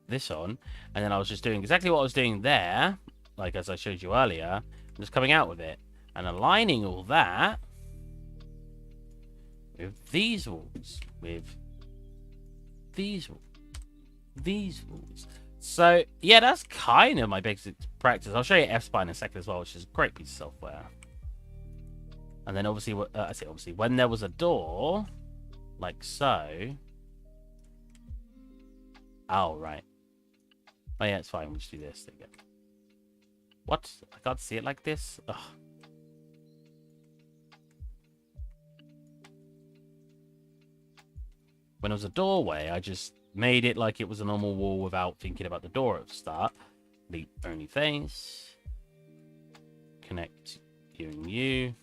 this on, and then I was just doing exactly what I was doing there, like as I showed you earlier, I'm just coming out with it and aligning all that with these walls, with these walls. So yeah, that's kind of my basic practice. I'll show you FSpy in a second as well, which is a great piece of software. And then obviously, obviously, when there was a door, like so. Oh, right. Oh, yeah, it's fine. We'll just do this. There you go. What? I can't see it like this? Ugh. When there was a doorway, I just made it like it was a normal wall without thinking about the door at the start. Delete only face. Connect you and you.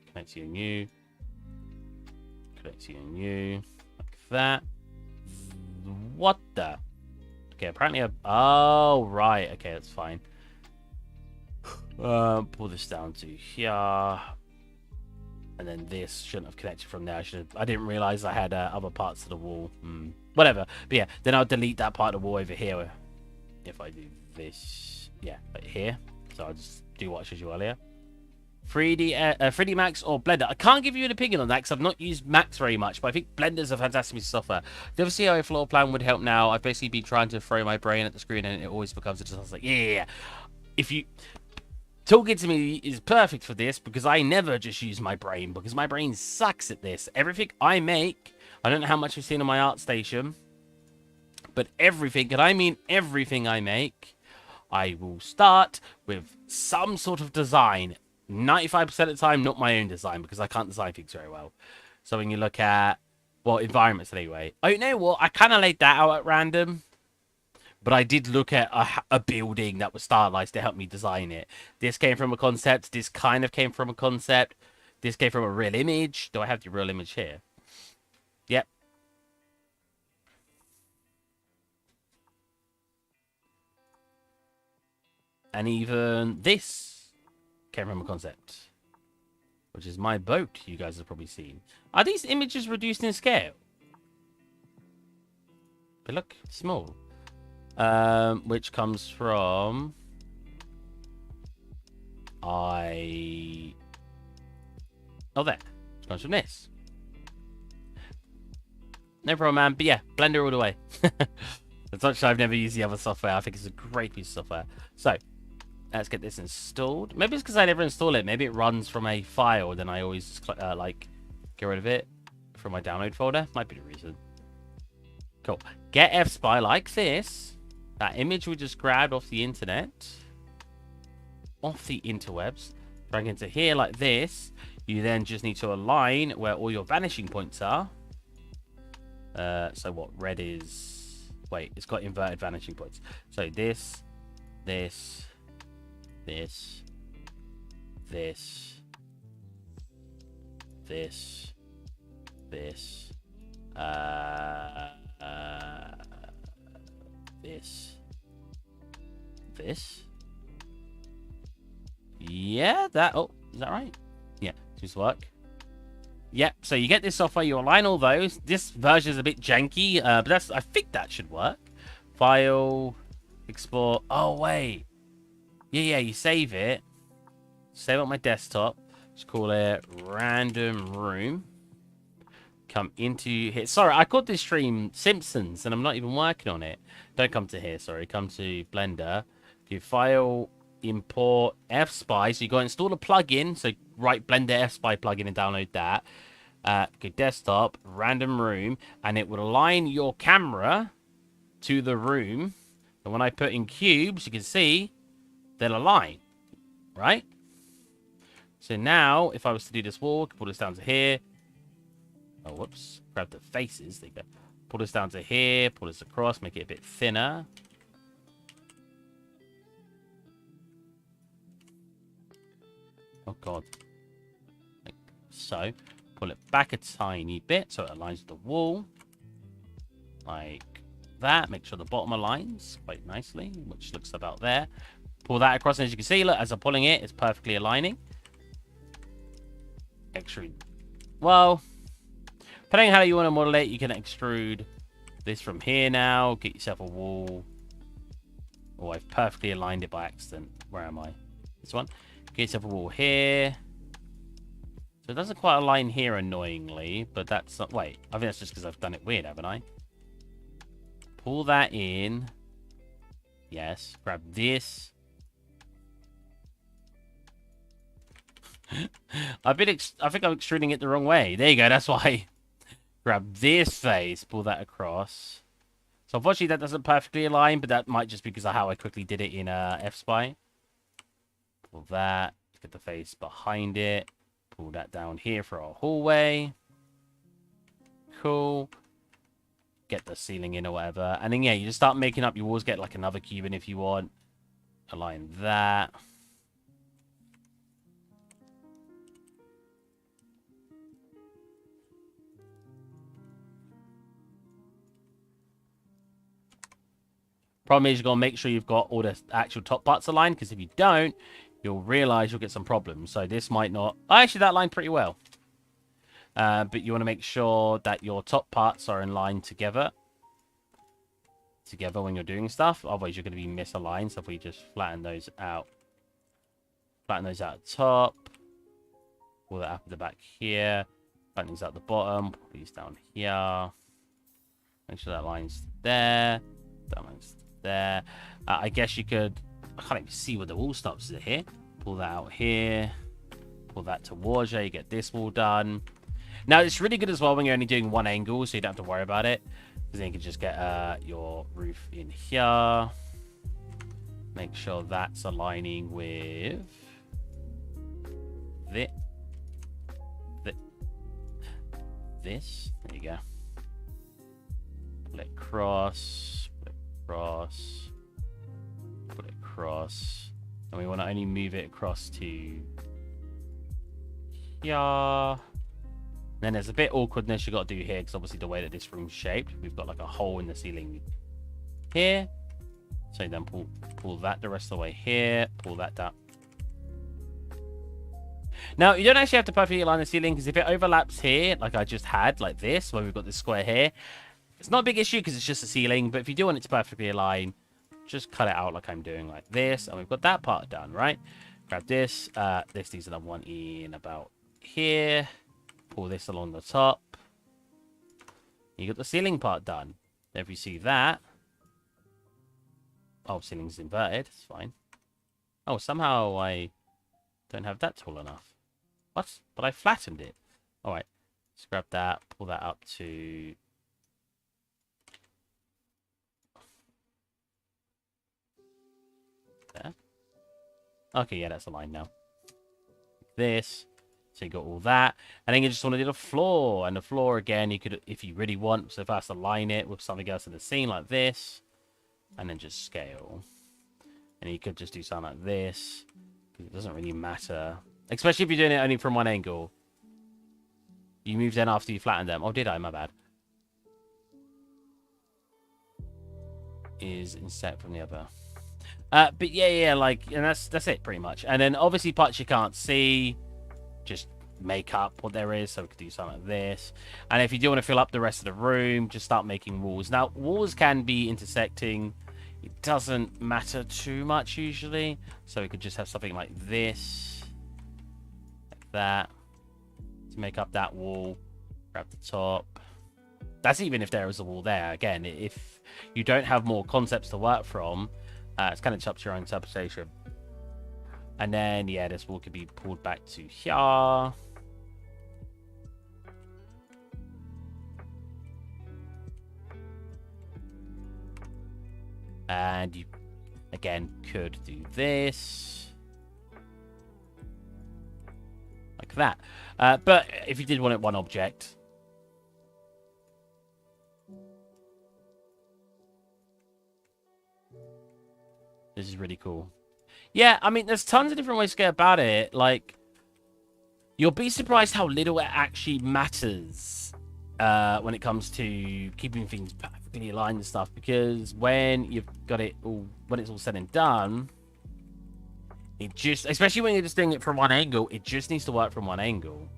Connect you and you. Connect you and you. Like that. What the? Okay, apparently oh, right. Okay, that's fine. Pull this down to here. And then this shouldn't have connected from there. I didn't realize I had other parts of the wall. Whatever. But yeah, then I'll delete that part of the wall over here. If I do this. Yeah, right here. So I'll just do what I showed you earlier. 3D Max or Blender. I can't give you an opinion on that because I've not used Max very much, but I think Blender's a fantastic piece of software. Do you ever see how a floor plan would help now? I've basically been trying to throw my brain at the screen and it always becomes a disaster. Like, yeah. If you... Talking to me is perfect for this because I never just use my brain because my brain sucks at this. Everything I make, I don't know how much you've seen on my art station, but everything, and I mean everything I make, I will start with some sort of design 95% of the time, not my own design, because I can't design things very well. So when you look at, well, environments anyway. Oh, you know what? I kind of laid that out at random. But I did look at a building that was stylized to help me design it. This came from a concept. This kind of came from a concept. This came from a real image. Do I have the real image here? Yep. And even this came from a concept, which is my boat, you guys have probably seen. Are these images reduced in scale? They look small. Which comes from... Oh, there. Which comes from this. No problem, man. But yeah, Blender all the way. As much as I've never used the other software, I think it's a great piece of software. So, let's get this installed. Maybe it's because I never install it. Maybe it runs from a file, then I always like get rid of it from my download folder. Might be the reason. Cool. Get FSpy like this. That image we just grabbed off the internet, off the interwebs, drag into here like this. You then just need to align where all your vanishing points are. So what red is? Wait, it's got inverted vanishing points. So this, this, this, this, this, this, this. Yeah, that. Oh, is that right? Yeah, seems to work. Yep, so you get this software, you align all those. This version is a bit janky, but I think that should work. File, export. Oh, wait. Yeah, you save it. Save it on my desktop. Just call it random room. Come into here. Sorry, I called this stream Simpsons, and I'm not even working on it. Don't come to here, sorry. Come to Blender. Do file, import, FSpy. So you go install a plugin. So write Blender FSpy plugin and download that. Go desktop, random room, and it will align your camera to the room. And when I put in cubes, you can see they'll align, right? So now, if I was to do this wall, pull this down to here. Oh, whoops. Grab the faces. There you go. Pull this down to here. Pull this across. Make it a bit thinner. Oh, God. Like so. Pull it back a tiny bit so it aligns with the wall. Like that. Make sure the bottom aligns quite nicely, which looks about there. Pull that across, and as you can see, look, as I'm pulling it, it's perfectly aligning. Extrude. Well, depending on how you want to model it, you can extrude this from here now. Get yourself a wall. Oh, I've perfectly aligned it by accident. Where am I? This one. Get yourself a wall here. So it doesn't quite align here, annoyingly, but that's not... Wait, I think that's just because I've done it weird, haven't I? Pull that in. Yes. Grab this. I think I'm extruding it the wrong way. There you go. That's why. Grab this face. Pull that across. So unfortunately, that doesn't perfectly align, but that might just be because of how I quickly did it in FSpy. Pull that. Get the face behind it. Pull that down here for our hallway. Cool. Get the ceiling in or whatever. And then, yeah, you just start making up. You always get, like, another cube in if you want. Align that. Problem is, you've got to make sure you've got all the actual top parts aligned, because if you don't, you'll realize you'll get some problems. So this might not... Oh, actually, that aligned pretty well. But you want to make sure that your top parts are in line together. When you're doing stuff. Otherwise, you're going to be misaligned. So if we just flatten those out. Flatten those out at the top. Pull that up at the back here. Flatten these out at the bottom. Pull these down here. Make sure that line's there. That line's there. I guess you could... I can't even see where the wall stops. Is it here? Pull that out here. Pull that towards you. You get this wall done. Now, it's really good as well when you're only doing one angle, so you don't have to worry about it. Because then you can just get your roof in here. Make sure that's aligning with this. This. There you go. Pull it across. Put it across. Put it across. And we want to only move it across to here. Then there's a bit awkwardness you got to do here, because obviously the way that this room's shaped, we've got like a hole in the ceiling here. So then pull that the rest of the way here. Pull that down. Now, you don't actually have to perfectly align the ceiling, because if it overlaps here, like I just had, like this, where we've got this square here, it's not a big issue because it's just a ceiling. But if you do want it to perfectly align, just cut it out like I'm doing, like this. And we've got that part done, right? Grab this. This needs another one in about here. Pull this along the top. You got the ceiling part done. If you see that. Oh, ceiling's inverted. It's fine. Oh, somehow I don't have that tall enough. What? But I flattened it. Alright. Let's grab that. Pull that up to... there. Okay, yeah, that's aligned now. This. So you got all that. And then you just want to do the floor. And the floor, again, you could, if you really want, so first align it with something else in the scene like this. And then just scale. And you could just do something like this. It doesn't really matter. Especially if you're doing it only from one angle. You moved in after you flattened them. Oh, did I? My bad. Is inset from the other. But yeah, like, and that's it pretty much. And then obviously parts you can't see, just make up what there is. So we could do something like this. And if you do want to fill up the rest of the room, just start making walls. Now, walls can be intersecting. It doesn't matter too much usually. So we could just have something like this. Like that. To make up that wall. Grab the top. That's even if there is a wall there. Again, if you don't have more concepts to work from, it's kind of up to your own interpretation. And then, yeah, this wall could be pulled back to here. And you, again, could do this. Like that. But if you did want it one object... this is really cool. Yeah, I mean, there's tons of different ways to go about it. Like, you'll be surprised how little it actually matters when it comes to keeping things perfectly aligned and stuff. Because when you've got it all, when it's all said and done, it just, especially when you're just doing it from one angle, it just needs to work from one angle.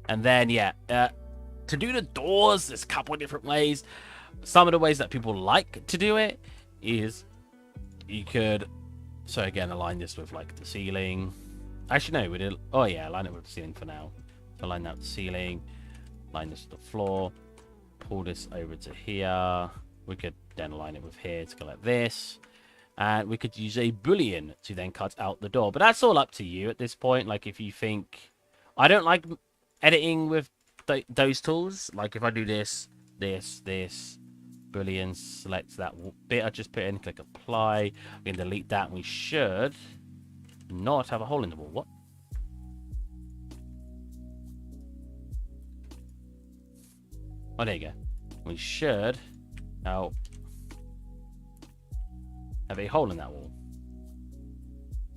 And then, yeah, to do the doors, there's a couple of different ways. Some of the ways that people like to do it is you could, so again, align this with like the ceiling. Actually, no, we did. Oh yeah, align it with the ceiling for now. So align that with the ceiling, align this with the floor, pull this over to here. We could then align it with here to go like this, and we could use a boolean to then cut out the door. But that's all up to you at this point. Like if you think, I don't like editing with those tools. Like if I do this, boolean, select that bit I just put in, click apply. We can delete that, and we should not have a hole in the wall. What? Oh, there you go. We should now have a hole in that wall.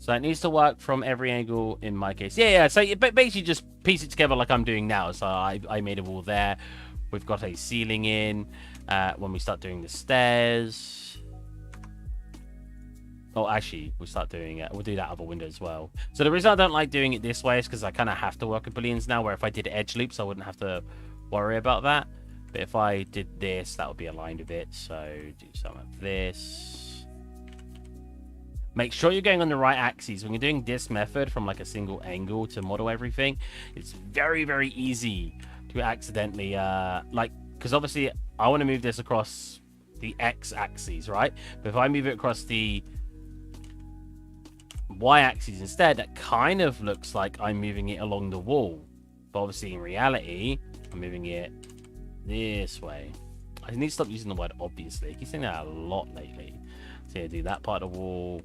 So it needs to work from every angle in my case. Yeah. So you basically just piece it together like I'm doing now. So I made a wall there. We've got a ceiling in. When we start doing the stairs. Oh, actually, we'll start doing it. We'll do that other window as well. So the reason I don't like doing it this way is because I kind of have to work with booleans now, where if I did edge loops, I wouldn't have to worry about that. But if I did this, that would be aligned with it. So do something like this. Make sure you're going on the right axes. When you're doing this method from like a single angle to model everything, it's very, very easy to accidentally, because obviously I want to move this across the x-axis, right? But if I move it across the y-axis instead, that kind of looks like I'm moving it along the wall. But obviously in reality, I'm moving it this way. I need to stop using the word obviously. I keep saying that a lot lately. So yeah, do that part of the wall.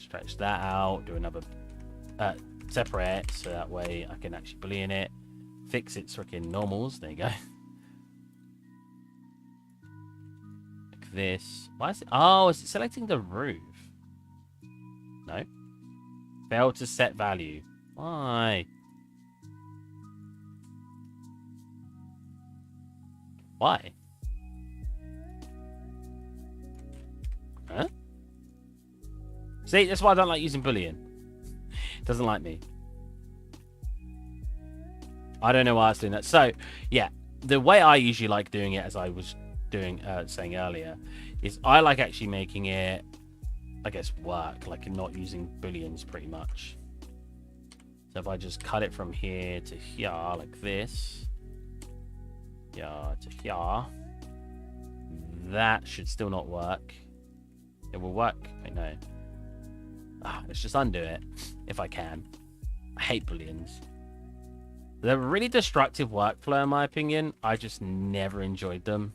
Stretch that out. Do another separate, so that way I can actually boolean it. Fix its freaking normals. There you go. Like this. Why is it? Oh, is it selecting the roof? No. Fail to set value. Why? Why? Huh? See, that's why I don't like using Boolean. It doesn't like me. I don't know why it's doing that. So, yeah, the way I usually like doing it, as I was saying earlier, is I like actually making it, I guess, work, like not using Booleans pretty much. So if I just cut it from here to here, like this, here to here, that should still not work. It will work. Wait, no. Let's just undo it if I can. I hate Booleans. They're a really destructive workflow in my opinion. I just never enjoyed them.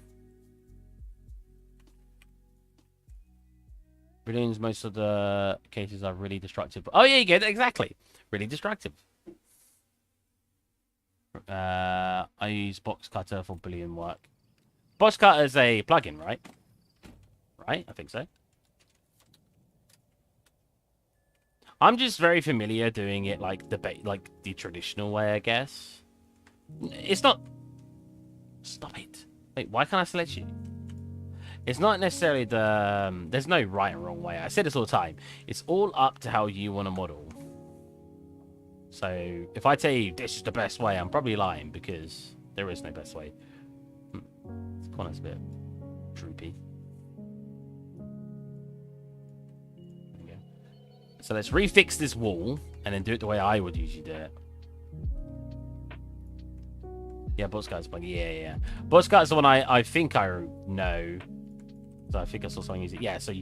Booleans, most of the cases are really destructive. Oh yeah, you get it, exactly. Really destructive. I use Box Cutter for Boolean work. Box Cutter is a plugin, right? Right? I think so. I'm just very familiar doing it like the traditional way, I guess. It's not... Stop it. Wait, why can't I select you? It's not necessarily the... there's no right and wrong way. I say this all the time. It's all up to how you want to model. So, if I tell you this is the best way, I'm probably lying because there is no best way. This corner's a bit droopy. So let's refix this wall and then do it the way I would usually do it. Yeah, Buzzcut's buggy. Yeah. Buzzcut's the one I think I know. So I think I saw someone use it. Yeah, so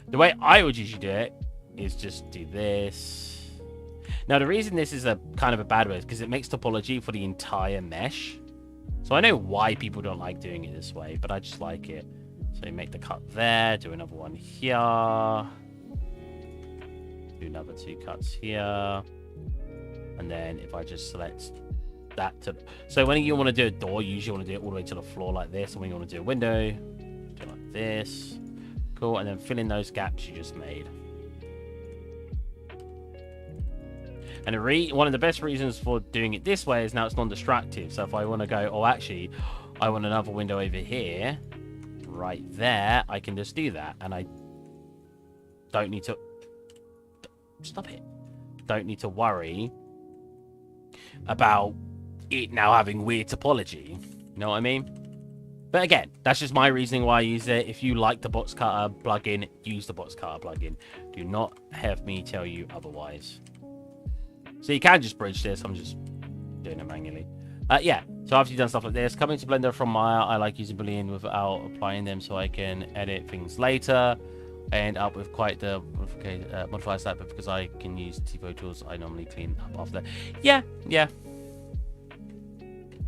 the way I would usually do it is just do this. Now, the reason this is a kind of a bad way is because it makes topology for the entire mesh. So I know why people don't like doing it this way, but I just like it. So you make the cut there, do another one here. Do another 2 cuts here, and then if I just select that to... So when you want to do a door, you usually want to do it all the way to the floor like this, and when you want to do a window, do it like this. Cool, and then fill in those gaps you just made. And one of the best reasons for doing it this way is now it's non-destructive. So if I want to go, oh, actually, I want another window over here, right there, I can just do that, and I don't need to... Stop it. Don't need to worry about it now having weird topology. You know what I mean? But again, that's just my reasoning why I use it. If you like the Box Cutter plugin, use the Box Cutter plugin. Do not have me tell you otherwise. So you can just bridge this. I'm just doing it manually. Yeah, so after you've done stuff like this, coming to Blender from Maya, I like using Boolean without applying them so I can edit things later. I end up with quite the modifier set, but because I can use TiVo tools, I normally clean up after that. Yeah.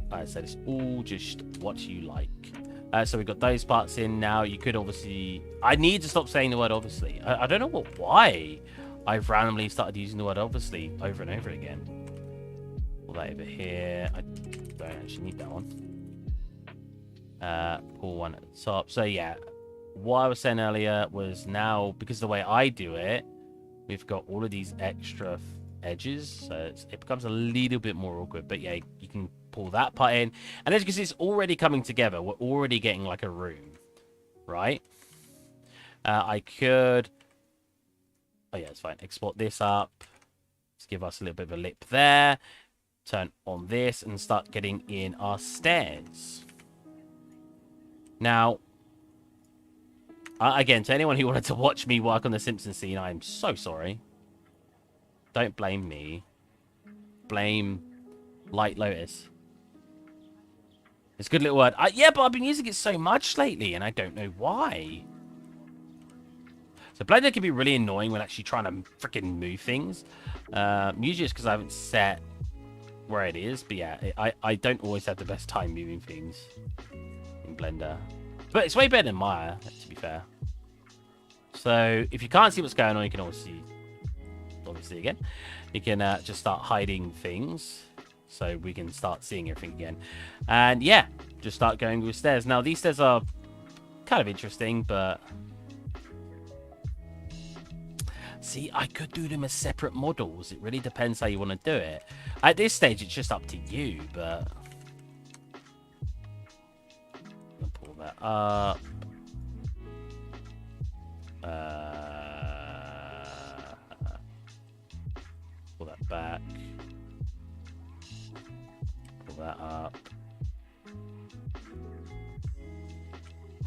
Like I said, it's all just what you like. So we've got those parts in now. You could obviously... I need to stop saying the word obviously. I don't know why I've randomly started using the word obviously over and over again. Pull that over here. I don't actually need that one. Pull one at the top. So yeah. What I was saying earlier was now, because of the way I do it, we've got all of these extra edges, so it becomes a little bit more awkward. But yeah, you can pull that part in, and as you can see, it's already coming together. We're already getting like a room, right? I could... Oh yeah, it's fine. Export this up. Let's give us a little bit of a lip there. Turn on this and start getting in our stairs. Now... again, to anyone who wanted to watch me work on the Simpsons scene, I'm so sorry. Don't blame me. Blame Light Lotus. It's a good little word. Yeah, but I've been using it so much lately, and I don't know why. So Blender can be really annoying when actually trying to freaking move things. Usually it's because I haven't set where it is. But yeah, I don't always have the best time moving things in Blender. But it's way better than Maya, to be fair. So, if you can't see what's going on, you can always see obviously, again. You can just start hiding things so we can start seeing everything again. And yeah, just start going with stairs. Now, these stairs are kind of interesting, but... See, I could do them as separate models. It really depends how you want to do it. At this stage, it's just up to you, but... I'll pull that up. Pull that back. Pull that up.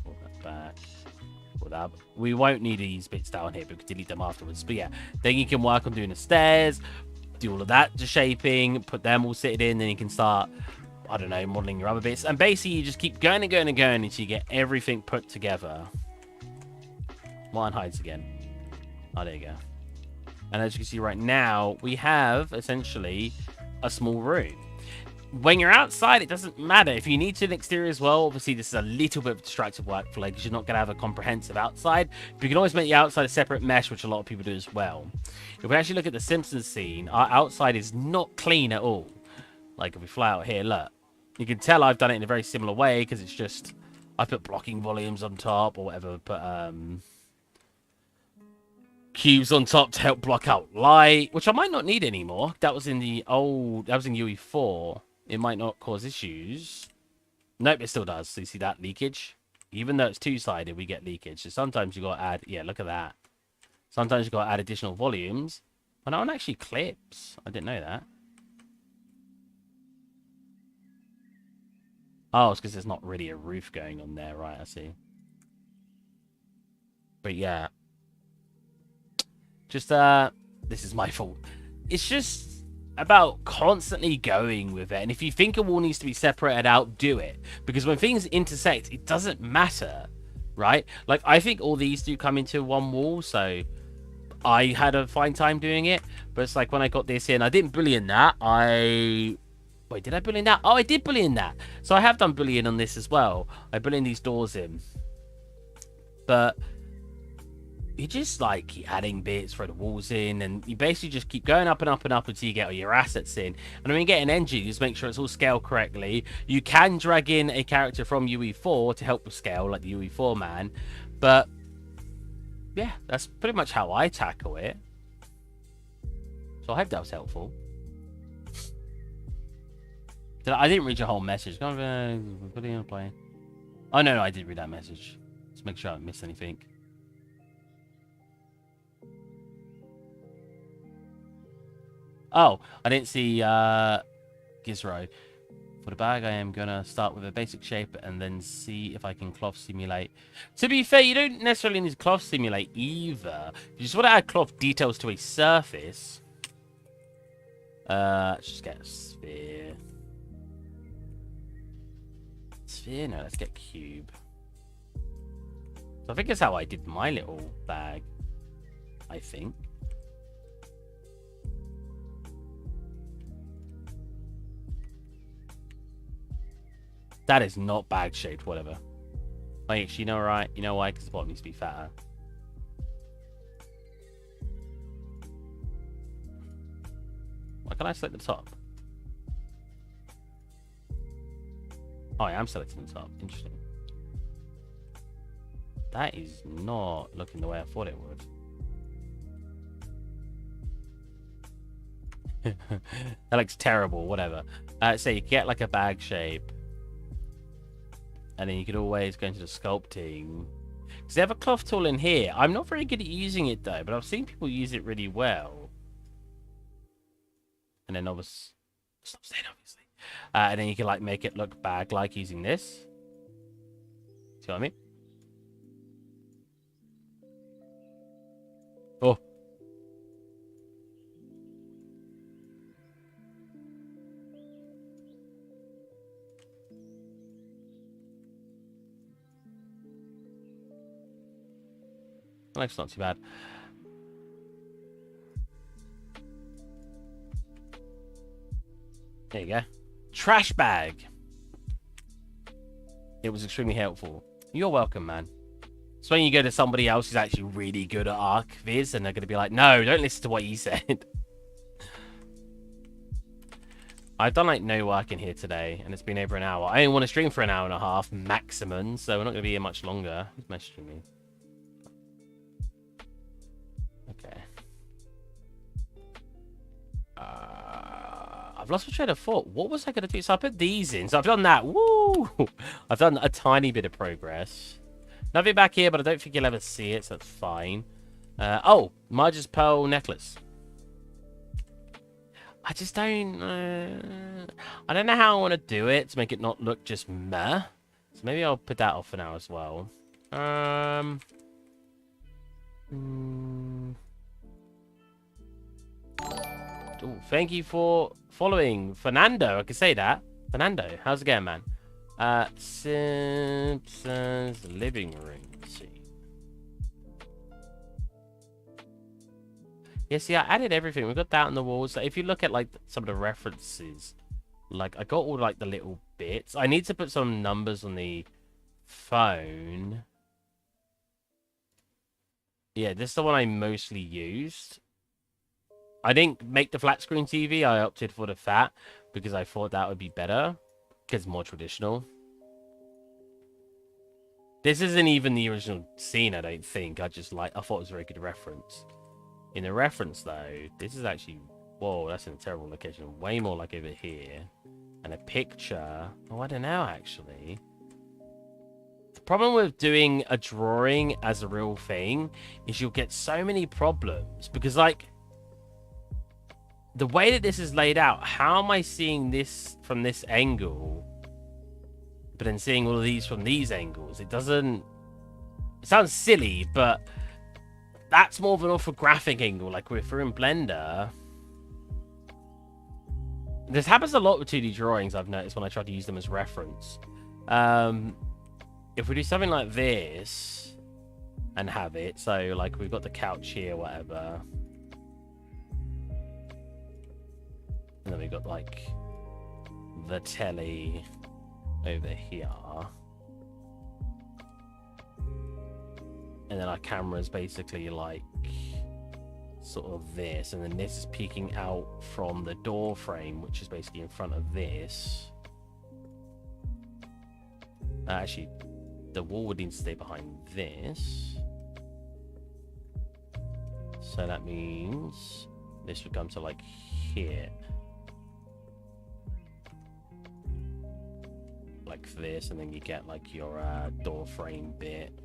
Pull that back. Pull that up. We won't need these bits down here, but we can delete them afterwards. But yeah, then you can work on doing the stairs, do all of that to shaping, put them all sitting in, then you can start, I don't know, modeling your other bits. And basically, you just keep going and going and going until you get everything put together. One hides again. Oh, there you go. And as you can see right now, we have essentially a small room. When you're outside, it doesn't matter. If you need to an exterior as well, obviously this is a little bit of distractive workflow because you're not going to have a comprehensive outside. But you can always make the outside a separate mesh, which a lot of people do as well. If we actually look at the Simpsons scene, our outside is not clean at all. Like if we fly out here, look. You can tell I've done it in a very similar way because it's just... I put blocking volumes on top or whatever, but... cubes on top to help block out light, which I might not need anymore. That was in the old... That was in UE4. It might not cause issues. Nope, it still does. So you see that leakage? Even though it's two-sided, we get leakage. So sometimes you got to add... Yeah, look at that. Sometimes you got to add additional volumes. Oh, that one actually clips. I didn't know that. Oh, it's because there's not really a roof going on there. Right, I see. But yeah. Just, this is my fault. It's just about constantly going with it. And if you think a wall needs to be separated out, do it. Because when things intersect, it doesn't matter, right? Like, I think all these do come into one wall, so I had a fine time doing it. But it's like when I got this in, I didn't boolean that. Wait, did I boolean that? Oh, I did boolean that. So I have done boolean on this as well. I boolean these doors in. But... you just like keep adding bits, throw the walls in, and you basically just keep going up and up and up until you get all your assets in. And when you get an engine, just make sure it's all scaled correctly. You can drag in a character from UE4 to help with scale, like the UE4 man. But yeah, that's pretty much how I tackle it. So I hope that was helpful. I didn't read your whole message. What are you playing? Oh no, I did read that message. Let's make sure I don't miss anything. Oh, I didn't see Gizro. For the bag, I am going to start with a basic shape and then see if I can cloth simulate. To be fair, you don't necessarily need to cloth simulate either. You just want to add cloth details to a surface. Let's just get a sphere. Sphere? No, let's get cube. So I think that's how I did my little bag. I think. That is not bag shaped, whatever. Oh, actually, you know, right? You know why? Because the bottom needs to be fatter. Why can't I select the top? Oh, I am selecting the top. Interesting. That is not looking the way I thought it would. That looks terrible, whatever. So you get like a bag shape. And then you could always go into the sculpting. Because they have a cloth tool in here. I'm not very good at using it though, but I've seen people use it really well. And then obviously, stop saying obviously. And then you can like make it look bag-like using this. See what I mean? Oh. Life's not too bad. There you go. Trash bag. It was extremely helpful. You're welcome, man. So when you go to somebody else who's actually really good at ArcViz, and they're going to be like, no, don't listen to what he said. I've done like no work in here today, and it's been over an hour. I only want to stream for an hour and a half maximum, so we're not going to be here much longer. Who's messaging me? Okay. I've lost my train of thought. What was I going to do? So I put these in. So I've done that. Woo! I've done a tiny bit of progress. Nothing back here, but I don't think you'll ever see it, so that's fine. Oh, Marge's pearl necklace. I just don't... I don't know how I want to do it to make it not look just meh. So maybe I'll put that off for now as well. Ooh, thank you for following. Fernando, I can say that. Fernando, how's it going, man? Simpsons living room scene. Yeah, see, I added everything. We've got that on the walls. So if you look at, like, some of the references, like, I got all, like, the little bits. I need to put some numbers on the phone. Yeah, this is the one I mostly used. I didn't make the flat screen TV. I opted for the fat because I thought that would be better. Because it's more traditional. This isn't even the original scene, I don't think. I thought it was a very good reference. In the reference, though, this is actually... Whoa, that's in a terrible location. Way more like over here. And a picture... Oh, I don't know, actually. The problem with doing a drawing as a real thing is you'll get so many problems. Because, like... The way that this is laid out, how am I seeing this from this angle, but then seeing all of these from these angles? It doesn't... It sounds silly, but... That's more of an orthographic angle, like if we're in Blender. This happens a lot with 2D drawings, I've noticed, when I try to use them as reference. If we do something like this, and have it, so like we've got the couch here, whatever. And then we've got like the telly over here. And then our camera is basically like sort of this. And then this is peeking out from the door frame, which is basically in front of this. Actually, the wall would need to stay behind this. So that means this would come to like here. Like this, and then you get like your door frame bit.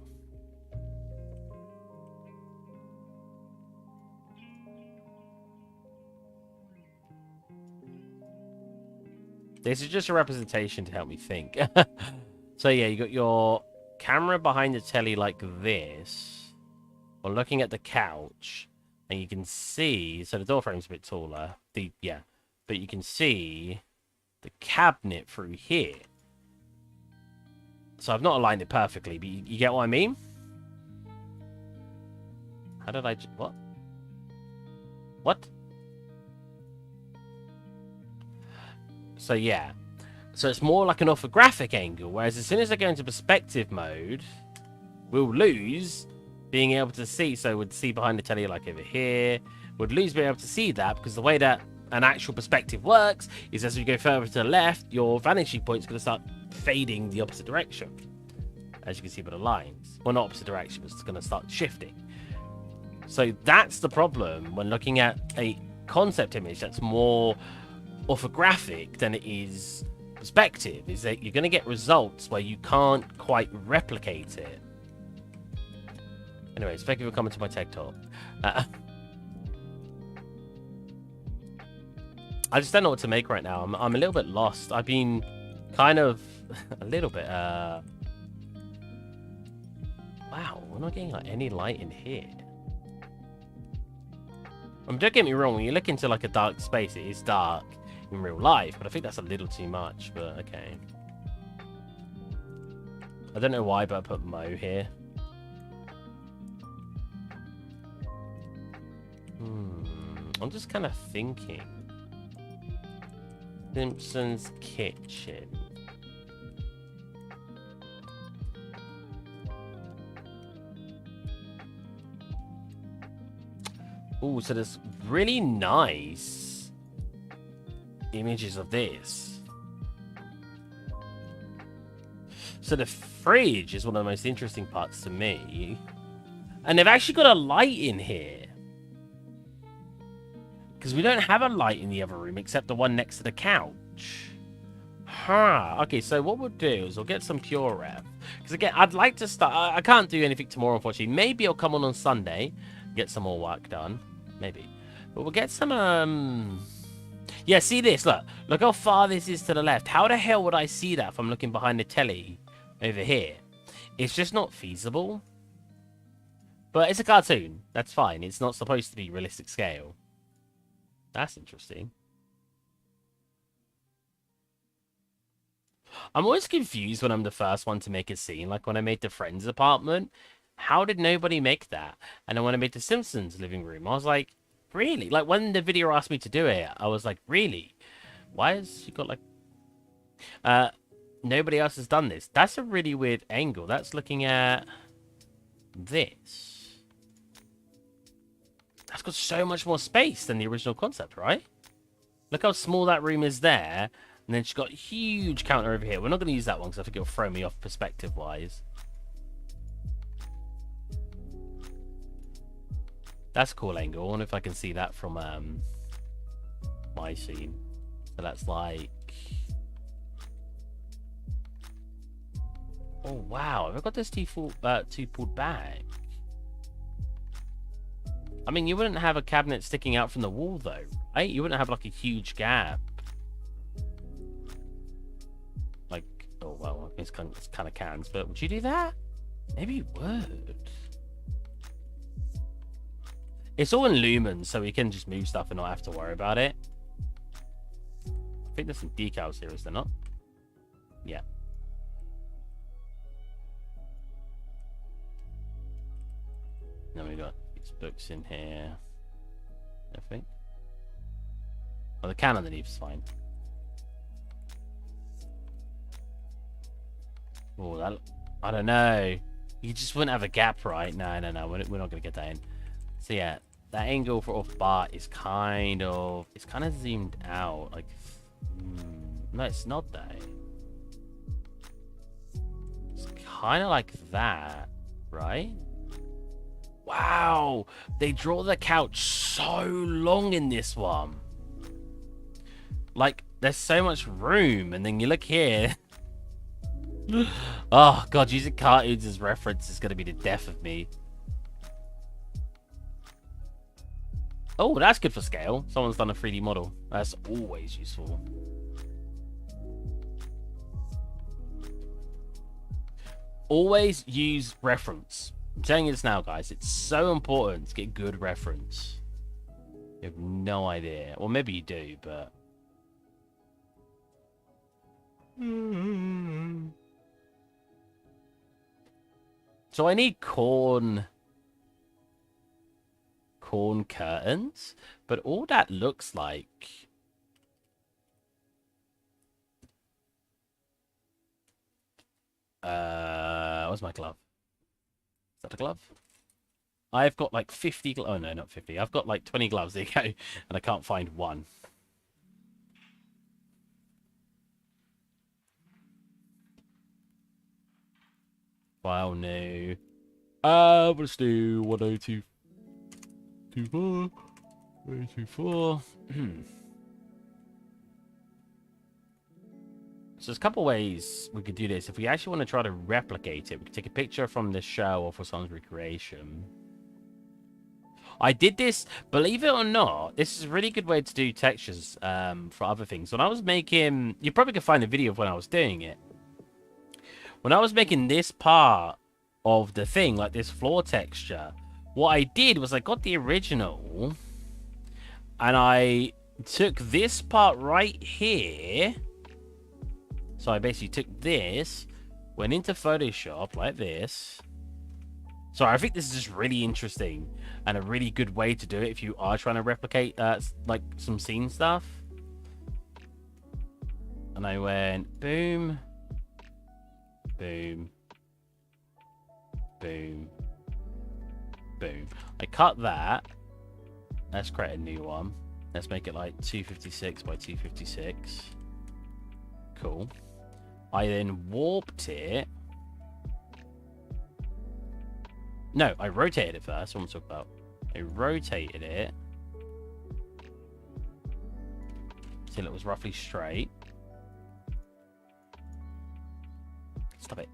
This is just a representation to help me think. So yeah, you got your camera behind the telly like this, or looking at the couch, and you can see, so the door frame's a bit taller, but you can see the cabinet through here. So I've not aligned it perfectly, but you get what I mean? How did I... What? What? So yeah. So it's more like an orthographic angle, whereas as soon as I go into perspective mode, we'll lose being able to see. So we'd see behind the telly like over here. We'd lose being able to see that because the way that an actual perspective works is as we go further to the left, your vanishing point is going to start fading the opposite direction. As you can see by the lines. Well, not opposite direction, but it's going to start shifting. So that's the problem when looking at a concept image that's more orthographic than it is perspective, is that you're going to get results where you can't quite replicate it. Anyways, thank you for coming to my TED Talk. I just don't know what to make right now. I'm a little bit lost. I've been kind of a little bit wow, we're not getting like any light in here. Don't get me wrong, when you look into like a dark space, it is dark in real life, but I think that's a little too much, but okay. I don't know why, but I put Mo here. I'm just kind of thinking. Simpsons kitchen. Oh, so there's really nice images of this. So the fridge is one of the most interesting parts to me. And they've actually got a light in here. Because we don't have a light in the other room except the one next to the couch. Huh. Okay, so what we'll do is we'll get some pure ref. Because again, I'd like to start... I can't do anything tomorrow, unfortunately. Maybe I'll come on Sunday, get some more work done. Maybe. But we'll get some... Yeah, see this? Look. Look how far this is to the left. How the hell would I see that if I'm looking behind the telly over here? It's just not feasible. But it's a cartoon. That's fine. It's not supposed to be realistic scale. That's interesting. I'm always confused when I'm the first one to make a scene. Like when I made the Friends apartment. How did nobody make that? And then when I made the Simpsons living room, I was like, really? Like when the video asked me to do it, I was like, really? Why has she got like... Nobody else has done this. That's a really weird angle. That's looking at this. That's got so much more space than the original concept, right? Look how small that room is there. And then she's got a huge counter over here. We're not going to use that one because I think it'll throw me off perspective-wise. That's a cool angle. I wonder if I can see that from my scene. So that's like... Oh, wow. Have I got this two pulled back? I mean, you wouldn't have a cabinet sticking out from the wall, though, right? You wouldn't have, like, a huge gap. Like, oh, well, it's kind of cans, but would you do that? Maybe you would. It's all in lumens, so we can just move stuff and not have to worry about it. I think there's some decals here, is there not? Yeah. Then we got these books in here, I think. Oh, the can underneath is fine. Oh, that... I don't know. You just wouldn't have a gap, right? No. We're not going to get that in. So yeah, that angle for off bar is kind of... It's kind of zoomed out. Like... no, it's not that. It's kind of like that, right? Wow, they draw the couch so long in this one. Like, there's so much room, and then you look here. Oh, God, using cartoons as reference is going to be the death of me. Oh, that's good for scale. Someone's done a 3D model. That's always useful. Always use reference. I'm telling you this now, guys. It's so important to get good reference. You have no idea. Or maybe you do, but... So I need corn curtains, but all that looks like... where's my glove? Is that a glove? I've got like 50... Oh, no, not 50. I've got like 20 gloves. There you go. And I can't find one. File new. Let's do 102.24. 102.4. So there's a couple ways we could do this. If we actually want to try to replicate it, we could take a picture from the show or for someone's recreation. I did this, believe it or not, this is a really good way to do textures for other things. When I was making... You probably could find a video of when I was doing it. When I was making this part of the thing, like this floor texture, what I did was I got the original and I took this part right here. So I basically took this, went into Photoshop like this. So I think this is just really interesting and a really good way to do it if you are trying to replicate like some scene stuff. And I went boom, boom, boom, boom. I cut that. Let's create a new one. Let's make it like 256 by 256. Cool. I then warped it. No, I rotated it first. What I'm talking about. I rotated it till it was roughly straight. Stop it.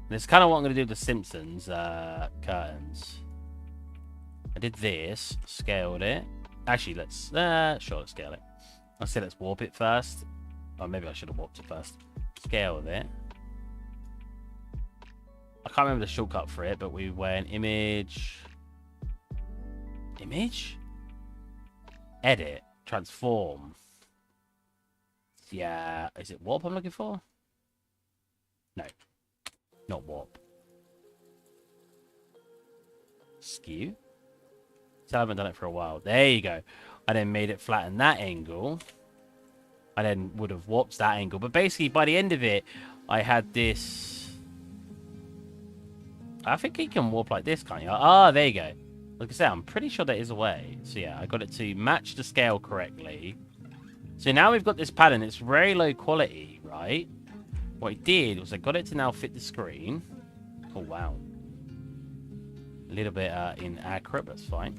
This is kind of what I'm going to do with the Simpsons curtains. I did this, scaled it. Actually, let's scale it. I said let's warp it first. Or maybe I should have warped it first. Scaled it. I can't remember the shortcut for it, but we went image, edit, transform. Yeah, is it warp I'm looking for? No, not warp. Skew. So I haven't done it for a while. There you go. I then made it flatten that angle. I then would have warped that angle. But basically, by the end of it, I had this. I think he can warp like this, can't you? Ah, there you go. Like I said, I'm pretty sure there is a way. So yeah, I got it to match the scale correctly. So now we've got this pattern. It's very low quality, right? What I did was I got it to now fit the screen. Oh, wow. A little bit inaccurate, but that's fine.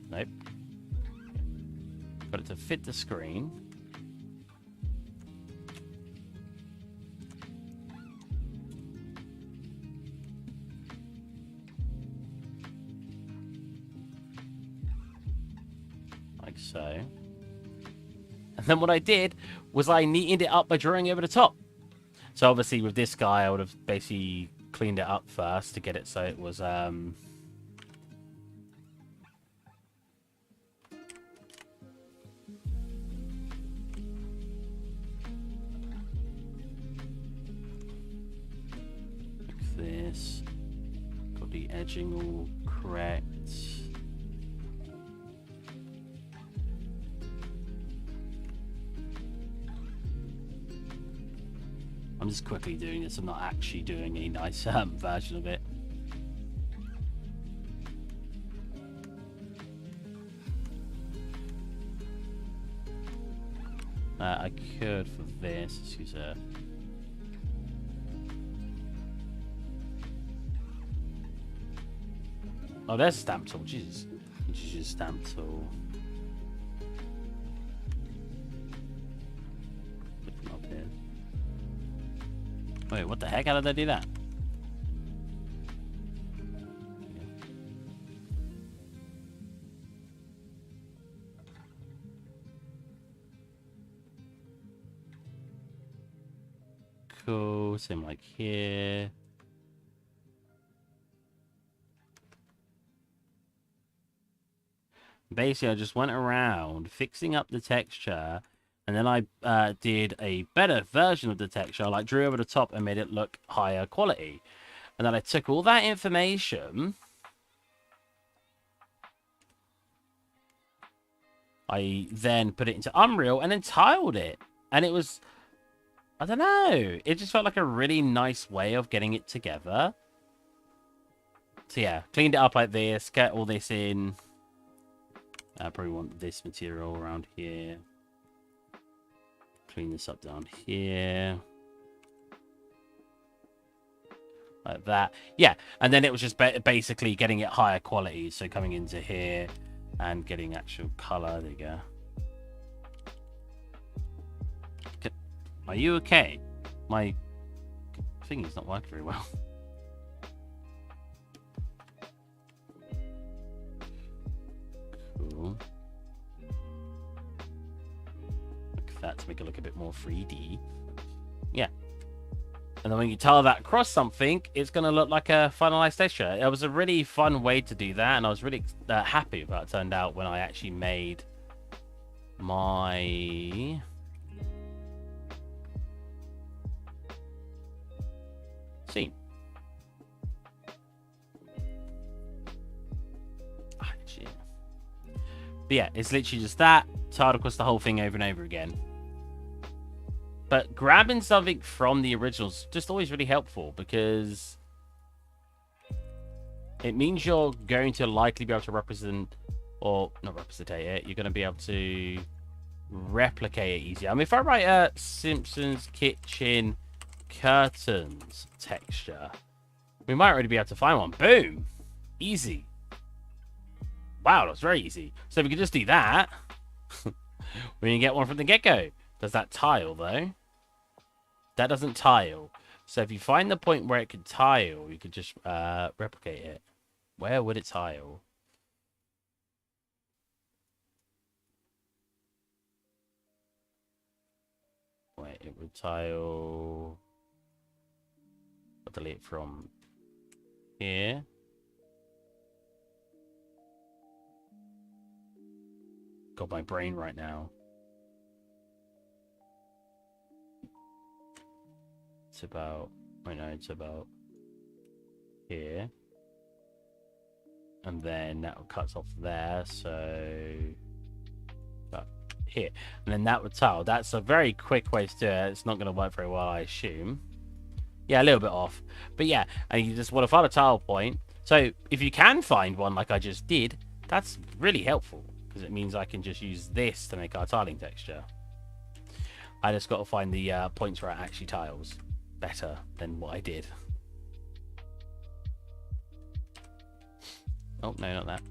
Nope. Got it to fit the screen. Like so. And then what I did was I neatened it up by drawing over the top. So obviously with this guy, I would have basically cleaned it up first to get it so it was like this. Got the edging all correct. I'm just quickly doing this. I'm not actually doing a nice version of it. I could for this. Let's use a. Oh, there's a stamp tool. Jesus. Just use stamp tool. Put them up here. Wait, what the heck? How did I do that? Cool. Same like here. Basically, I just went around fixing up the texture. And then I did a better version of the texture. I drew over the top and made it look higher quality. And then I took all that information. I then put it into Unreal and then tiled it. And it was, I don't know. It just felt like a really nice way of getting it together. So yeah, cleaned it up like this. Get all this in. I probably want this material around here. Clean this up down here. Like that. Yeah, and then it was just basically getting it higher quality. So coming into here and getting actual color. There you go. Are you okay? My thingy's not working very well. Cool. That to make it look a bit more 3D. Yeah. And then when you tile that across something, it's going to look like a finalized texture. It was a really fun way to do that, and I was really happy with how it turned out when I actually made my scene. Ah, shit. But yeah, it's literally just that, tiled across the whole thing over and over again. But grabbing something from the originals just always really helpful because it means you're going to likely be able to represent, or not represent it, you're going to be able to replicate it easier. I mean, if I write a Simpsons kitchen curtains texture, we might already be able to find one. Boom! Easy. Wow, that's very easy. So we can just do that. We can get one from the get-go. Does that tile, though? That doesn't tile. So if you find the point where it could tile, you could just replicate it. Where would it tile? Wait, it would tile... I'll delete from here. Got my brain right now. It's about... I know it's about here. And then that cuts off there, so... here. And then that would tile. That's a very quick way to do it. It's not going to work very well, I assume. Yeah, a little bit off. But yeah, and you just want to find a tile point. So if you can find one like I just did, that's really helpful. Because it means I can just use this to make our tiling texture. I just got to find the points where it actually tiles better than what I did. Oh, no, not that.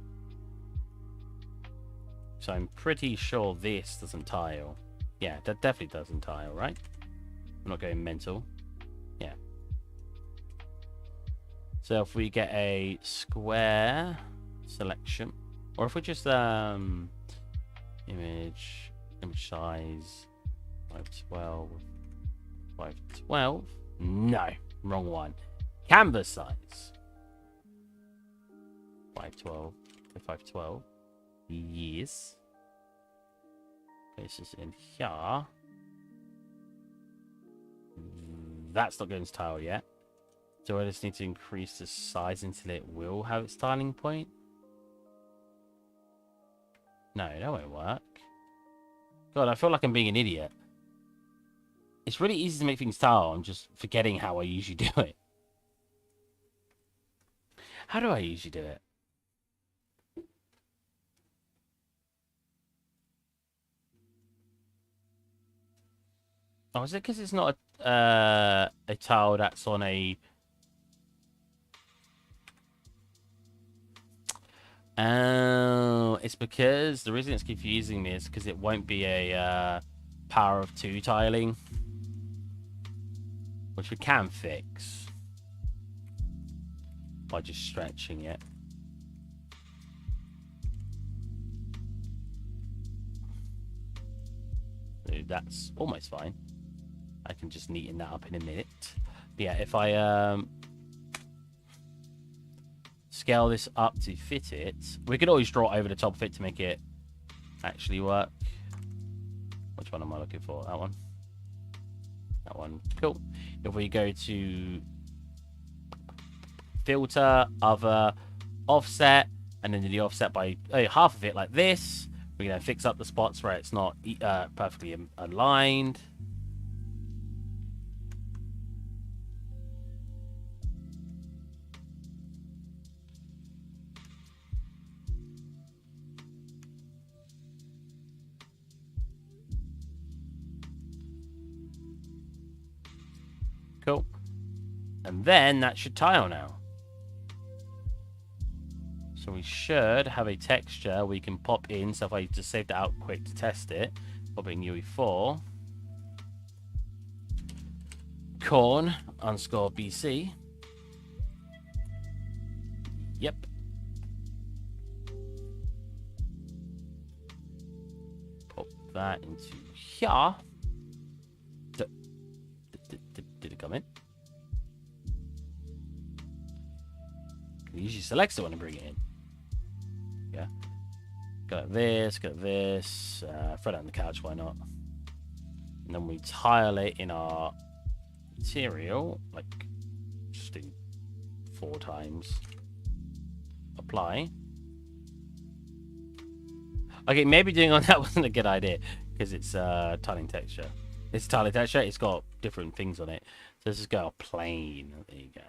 So I'm pretty sure this doesn't tile. Yeah, that definitely doesn't tile, right? I'm not going mental. Yeah. So if we get a square selection, or if we just image size 512, 512. No, wrong one. Canvas size 512 to 512. Yes. Places in here. That's not going to tile yet. So I just need to increase the size until it will have its tiling point. No, that won't work. God, I feel like I'm being an idiot. It's really easy to make things tile. I'm just forgetting how I usually do it. How do I usually do it? Oh, is it because it's not a tile that's on a... Oh, it's because the reason it's confusing me is because it won't be a power of 2 tiling, which we can fix by just stretching it. So that's almost fine. I can just neaten that up in a minute. But yeah, if I scale this up to fit it, we could always draw over the top of it to make it actually work. Which one am I looking for? That one. That one. Cool. If we go to filter, other, offset, and then do the offset by half of it like this, we're going to fix up the spots where it's not perfectly aligned. Cool. And then that should tile now. So we should have a texture we can pop in. So if I just save that out quick to test it, pop in UE4. Corn underscore BC. Yep. Pop that into here. Did it come in? It usually selects it when I bring it in. Yeah. Got this, throw it on the couch, why not? And then we tile it in our material, like just do 4 times. Apply. Okay, maybe doing on that wasn't a good idea because it's tiling texture. It's tiling texture, it's got different things on it. So let's just go plain. There you go.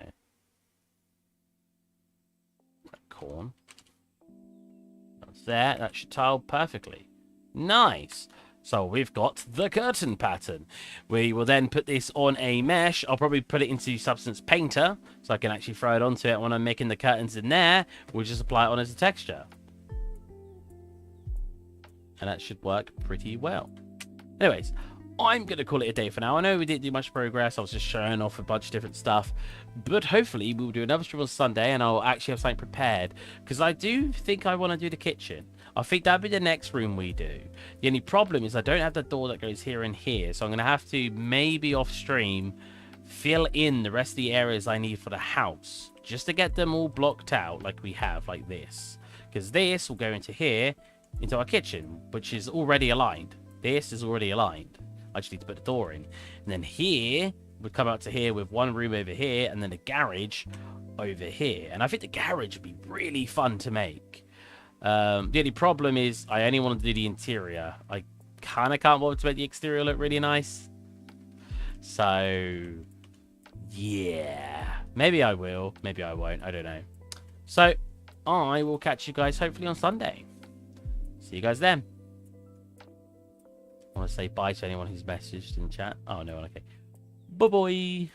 corn. That's there. That should tile perfectly. Nice. So we've got the curtain pattern. We will then put this on a mesh. I'll probably put it into Substance Painter so I can actually throw it onto it when I'm making the curtains in there. We'll just apply it on as a texture. And that should work pretty well. Anyways, I'm going to call it a day for now. I know we didn't do much progress. I was just showing off a bunch of different stuff. But hopefully we'll do another stream on Sunday and I'll actually have something prepared. Because I do think I want to do the kitchen. I think that'll be the next room we do. The only problem is I don't have the door that goes here and here. So I'm going to have to, maybe off stream, fill in the rest of the areas I need for the house. Just to get them all blocked out like we have, like this. Because this will go into here, into our kitchen, which is already aligned. This is already aligned. I just need to put the door in. And then here, would come out to here with one room over here, and then a garage over here. And I think the garage would be really fun to make. The only problem is I only want to do the interior. I kind of can't bother to make the exterior look really nice. So, yeah. Maybe I will. Maybe I won't. I don't know. So, I will catch you guys hopefully on Sunday. See you guys then. I want to say bye to anyone who's messaged in chat. Oh, no. Okay. Bye-bye.